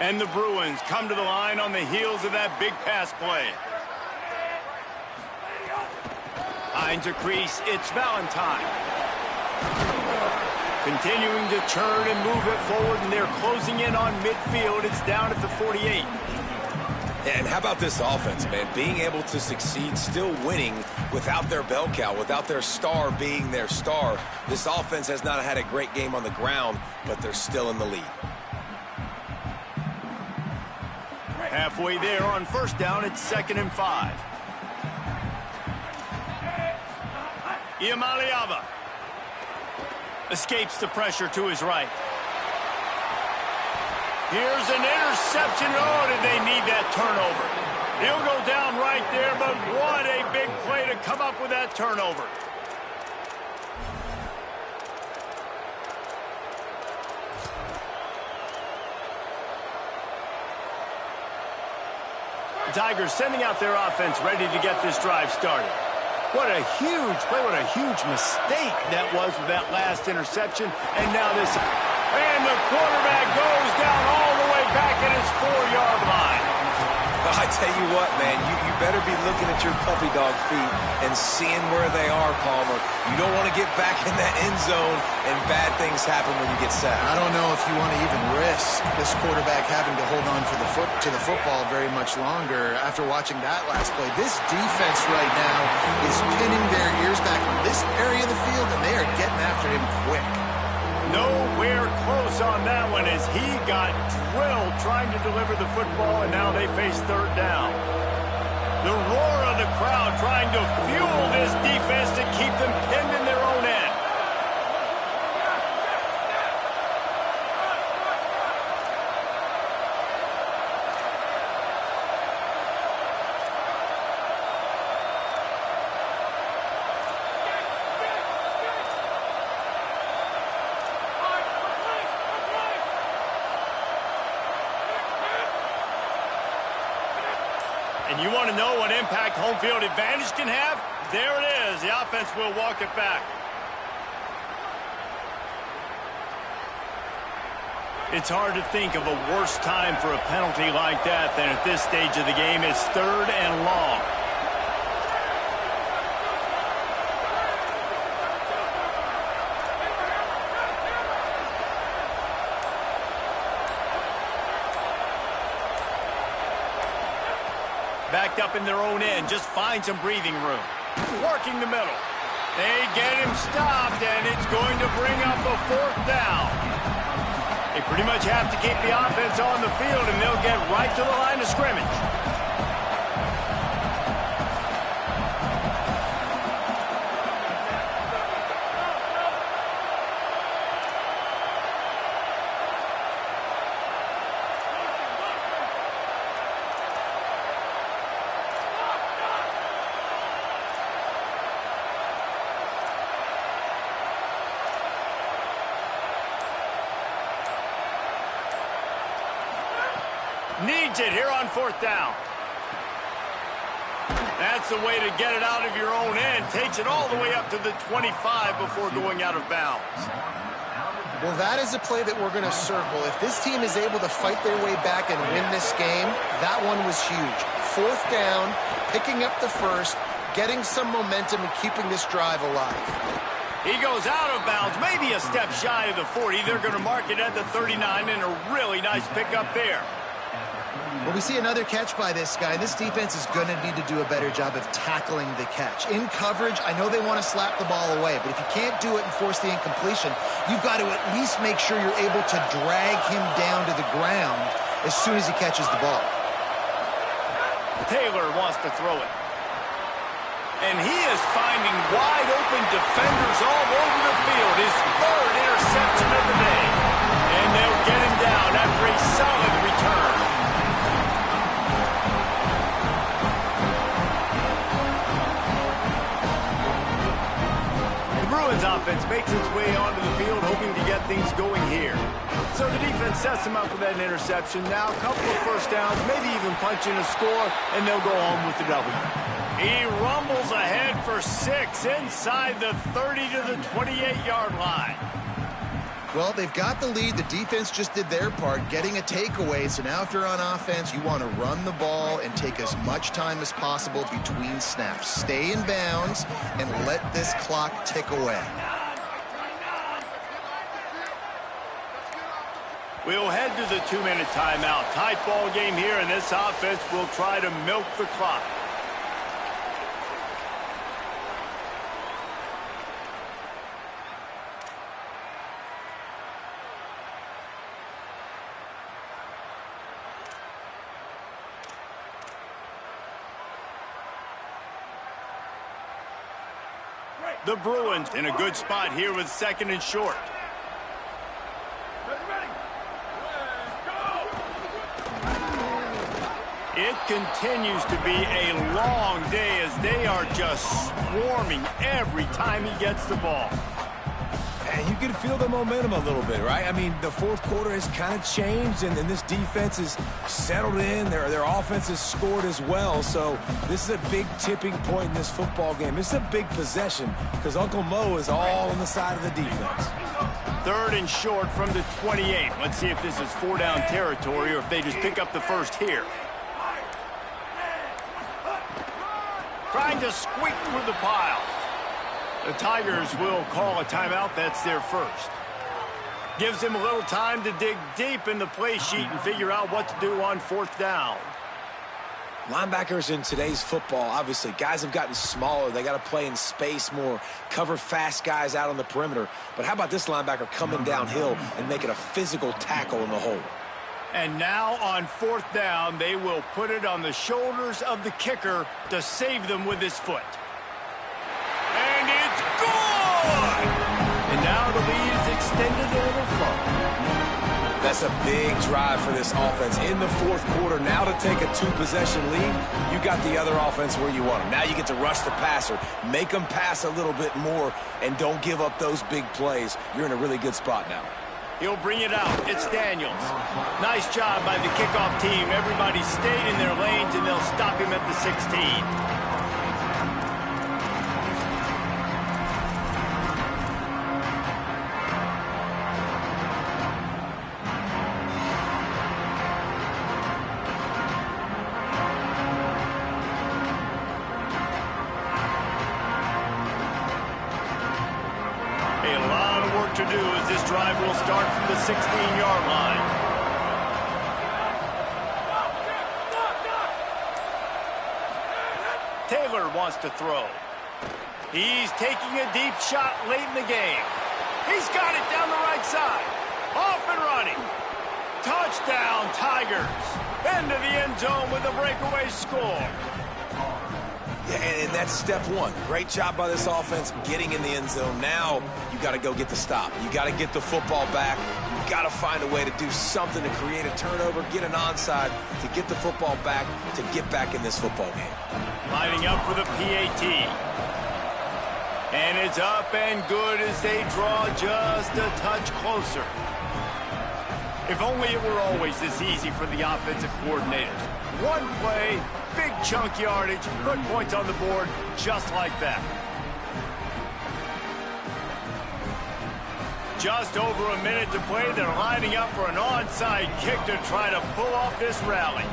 S1: And the Bruins come to the line on the heels of that big pass play. Finds a crease. It's Valentine. Continuing to churn and move it forward, and they're closing in on midfield. It's down at the 48.
S4: And how about this offense, man? Being able to succeed, still winning without their bell cow, without their star being their star. This offense has not had a great game on the ground, but they're still in the lead.
S1: Halfway there on first down, it's 2nd and 5. Iamaleava escapes the pressure to his right. Here's an interception. Oh, did they need that turnover? He'll go down right there, but what a big play to come up with that turnover. The Tigers sending out their offense ready to get this drive started. What a huge play, what a huge mistake that was with that last interception. And now this, and the quarterback goes down all the way back at his 4-yard line.
S4: I tell you what, man, you better be looking at your puppy dog feet and seeing where they are, Palmer. You don't want to get back in that end zone and bad things happen when you get sacked.
S3: I don't know if you want to even risk this quarterback having to hold on to the football very much longer after watching that last play. This defense right now is pinning their ears back on this area of the field, and they are getting after him quick.
S1: Nowhere close on that one as he got drilled trying to deliver the football, and now they face third down. The roar of the crowd trying to fuel this defense to keep them pinned in their own end. And you want to know what impact home field advantage can have? There it is. The offense will walk it back. It's hard to think of a worse time for a penalty like that than at this stage of the game. It's 3rd and long. Backed up in their own end, just find some breathing room. Working the middle. They get him stopped, and it's going to bring up a 4th down. They pretty much have to keep the offense on the field, and they'll get right to the line of scrimmage. Needs it here on 4th down. That's the way to get it out of your own end. Takes it all the way up to the 25 before going out of bounds.
S3: Well, that is a play that we're going to circle. If this team is able to fight their way back and win this game, that one was huge. 4th down, picking up the first, getting some momentum and keeping this drive alive.
S1: He goes out of bounds, maybe a step shy of the 40. They're going to mark it at the 39, and a really nice pickup there.
S3: Well, we see another catch by this guy. This defense is going to need to do a better job of tackling the catch. In coverage, I know they want to slap the ball away, but if you can't do it and force the incompletion, you've got to at least make sure you're able to drag him down to the ground as soon as he catches the ball.
S1: Taylor wants to throw it. And he is finding wide-open defenders all over the field. His 3rd interception of the day. And they'll get him down after a solid return. The Bruins offense makes its way onto the field, hoping to get things going here. So the defense sets him up with that interception. Now a couple of 1st downs, maybe even punching a score, and they'll go home with the W. He rumbles ahead for 6 inside the 30 to the 28-yard line.
S3: Well, they've got the lead. The defense just did their part, getting a takeaway. So now if you're on offense, you want to run the ball and take as much time as possible between snaps. Stay in bounds and let this clock tick away.
S1: We'll head to the 2-minute timeout. Tight ball game here, and this offense will try to milk the clock. The Bruins in a good spot here with 2nd and short. It continues to be a long day as they are just swarming every time he gets the ball.
S4: And you can feel the momentum a little bit, right? I mean, the 4th quarter has kind of changed, and this defense is settled in. Their offense has scored as well. So this is a big tipping point in this football game. This is a big possession because Uncle Mo is all on the side of the defense.
S1: 3rd and short from the 28. Let's see if this is 4-down territory or if they just pick up the first here. Trying to squeak through the pile. The Tigers will call a timeout. That's their first. Gives him a little time to dig deep in the play sheet and figure out what to do on 4th down.
S4: Linebackers in today's football, obviously, guys have gotten smaller. They got to play in space more, cover fast guys out on the perimeter. But how about this linebacker coming downhill and making a physical tackle in the hole?
S1: And now on 4th down, they will put it on the shoulders of the kicker to save them with his foot. And it's good! And now the lead is extended a little further.
S4: That's a big drive for this offense in the 4th quarter. Now to take a 2-possession lead, you got the other offense where you want them. Now you get to rush the passer, make them pass a little bit more, and don't give up those big plays. You're in a really good spot now.
S1: He'll bring it out. It's Daniels. Nice job by the kickoff team. Everybody stayed in their lanes, and they'll stop him at the 16. To do as this drive will start from the 16-yard line. Taylor wants to throw. He's taking a deep shot late in the game. He's got it down the right side. Off and running. Touchdown, Tigers. Into the end zone with a breakaway score.
S4: Yeah, and that's step one. Great job by this offense getting in the end zone. Now you got to go get the stop. You got to get the football back. You got to find a way to do something to create a turnover, get an onside, to get the football back, to get back in this football game.
S1: Lining up for the PAT. And it's up and good as they draw just a touch closer. If only it were always this easy for the offensive coordinators. One play, big chunk yardage, put points on the board just like that. Just over a minute to play. They're lining up for an onside kick to try to pull off this rally.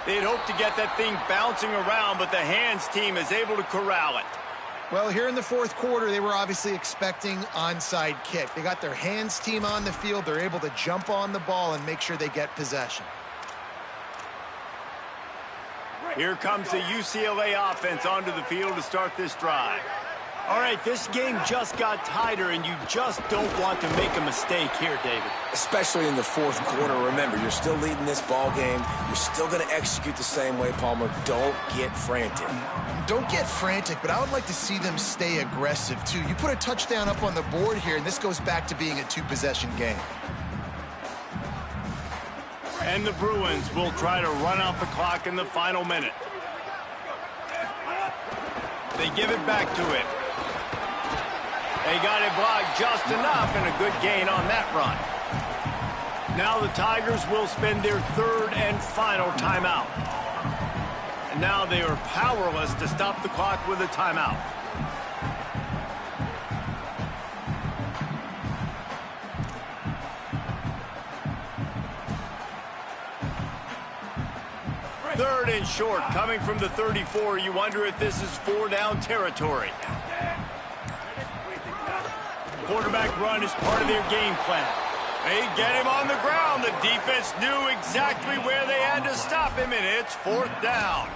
S1: They'd hope to get that thing bouncing around, but the hands team is able to corral it.
S3: Well, here in the fourth quarter, they were obviously expecting onside kick. They got their hands team on the field. They're able to jump on the ball and make sure they get possession.
S1: Here comes the UCLA offense onto the field to start this drive. All right, this game just got tighter, and you just don't want to make a mistake here, David.
S4: Especially in the fourth quarter. Remember, you're still leading this ball game. You're still going to execute the same way, Palmer. Don't get frantic.
S3: Don't get frantic, but I would like to see them stay aggressive, too. You put a touchdown up on the board here, and this goes back to being a two-possession game.
S1: And the Bruins will try to run out the clock in the final minute. They give it back to it. They got it blocked just enough, and a good gain on that run. Now the Tigers will spend their third and final timeout. And now they are powerless to stop the clock with a timeout. Third and short, coming from the 34. You wonder if this is four-down territory. Quarterback run is part of their game plan. They get him on the ground. The defense knew exactly where they had to stop him, and it's fourth down.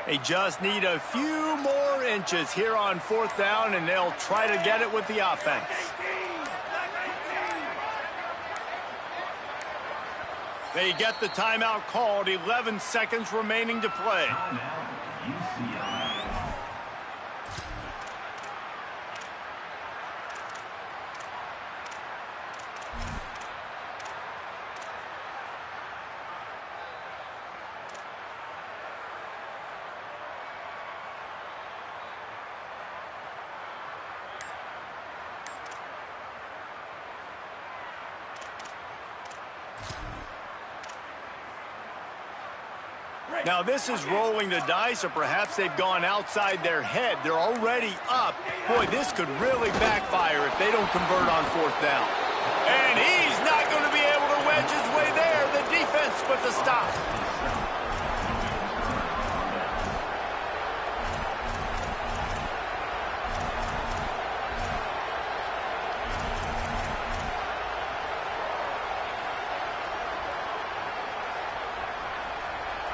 S1: They just need a few more inches here on fourth down, and they'll try to get it with the offense. They get the timeout called. 11 seconds remaining to play. Now, this is rolling the dice, or perhaps they've gone outside their head. They're already up. Boy, this could really backfire if they don't convert on fourth down. And he's not going to be able to wedge his way there. The defense with the stop.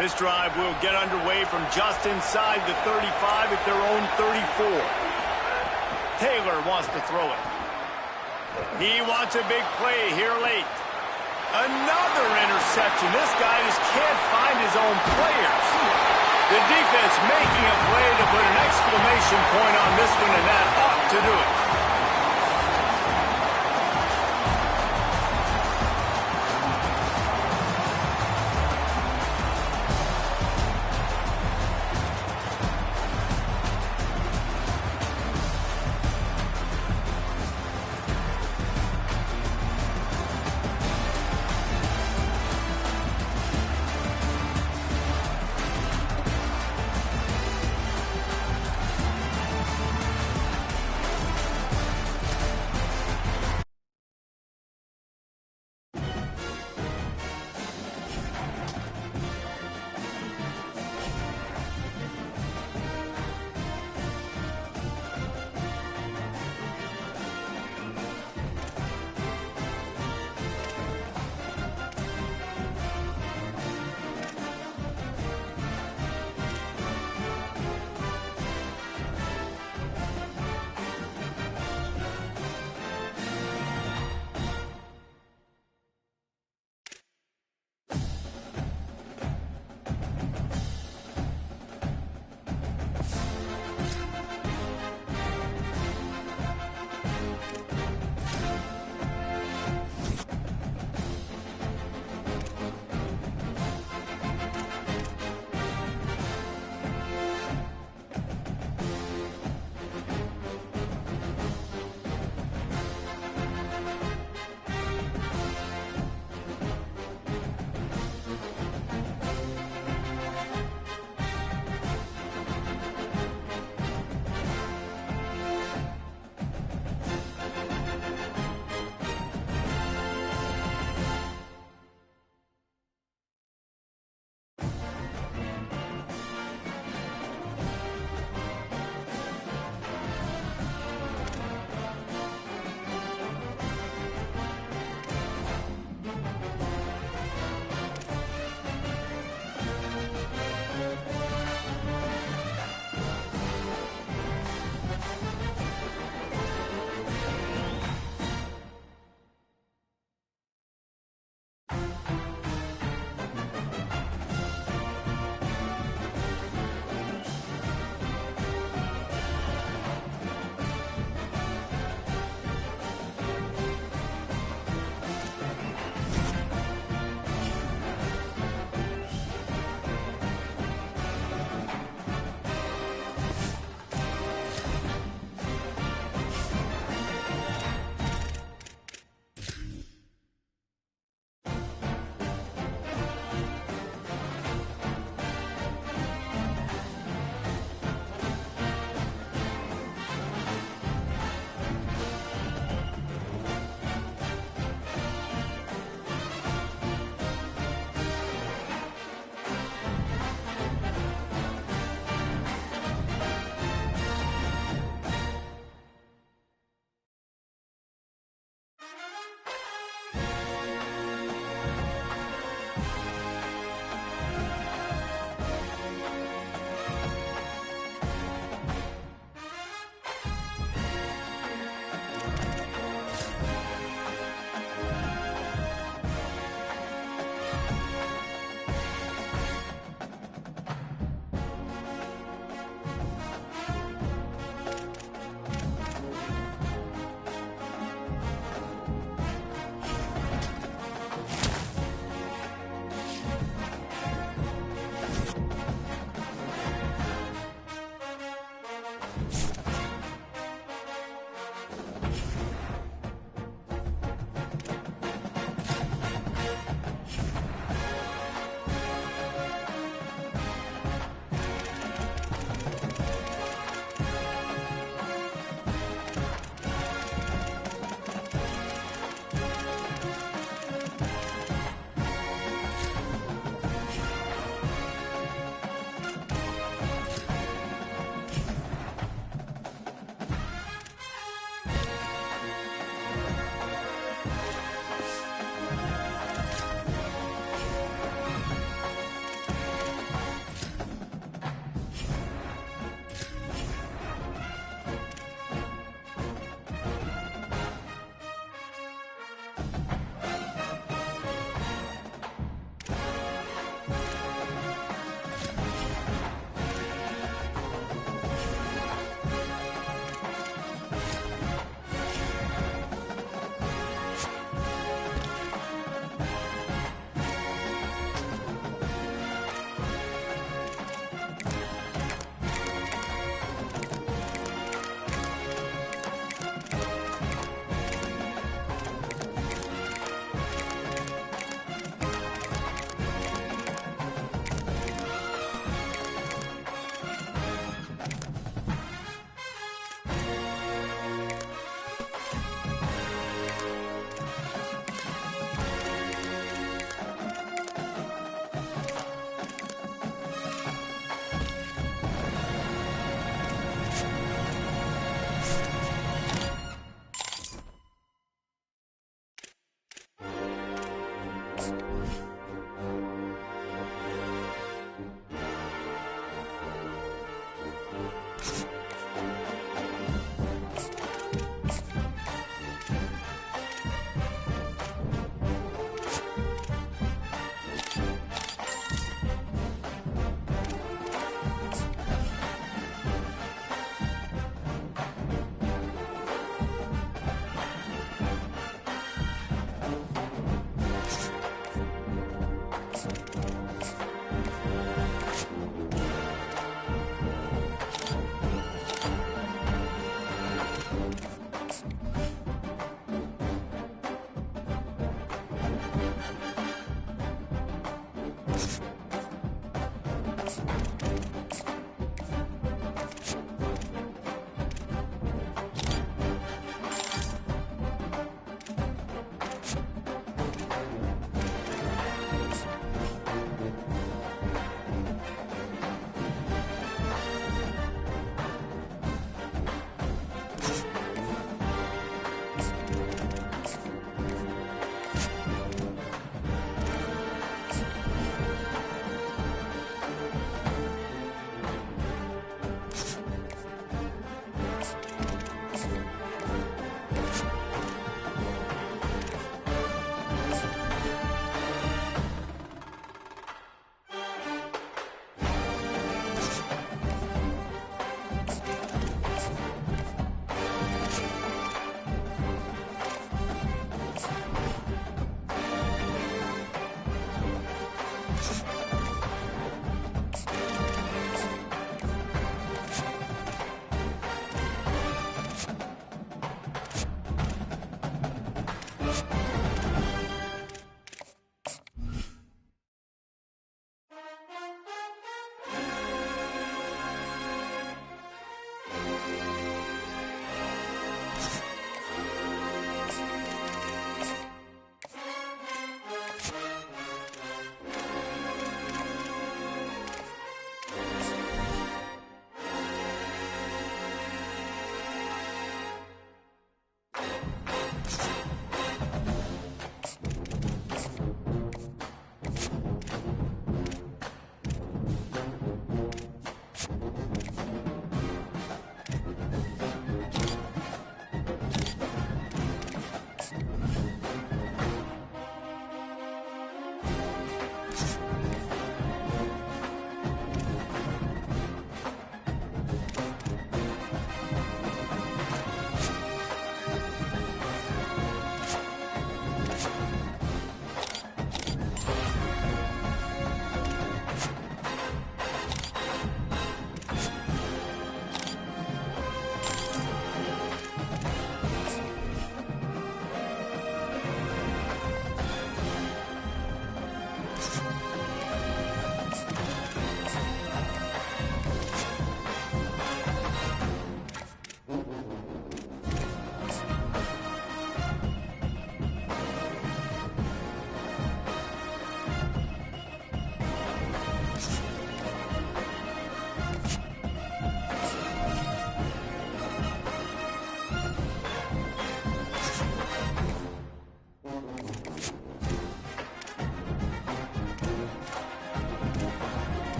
S1: This drive will get underway from just inside the 35 at their own 34. Taylor wants to throw it. He wants a big play here late. Another interception. This guy just can't find his own players. The defense making a play to put an exclamation point on this one, and that ought to do it.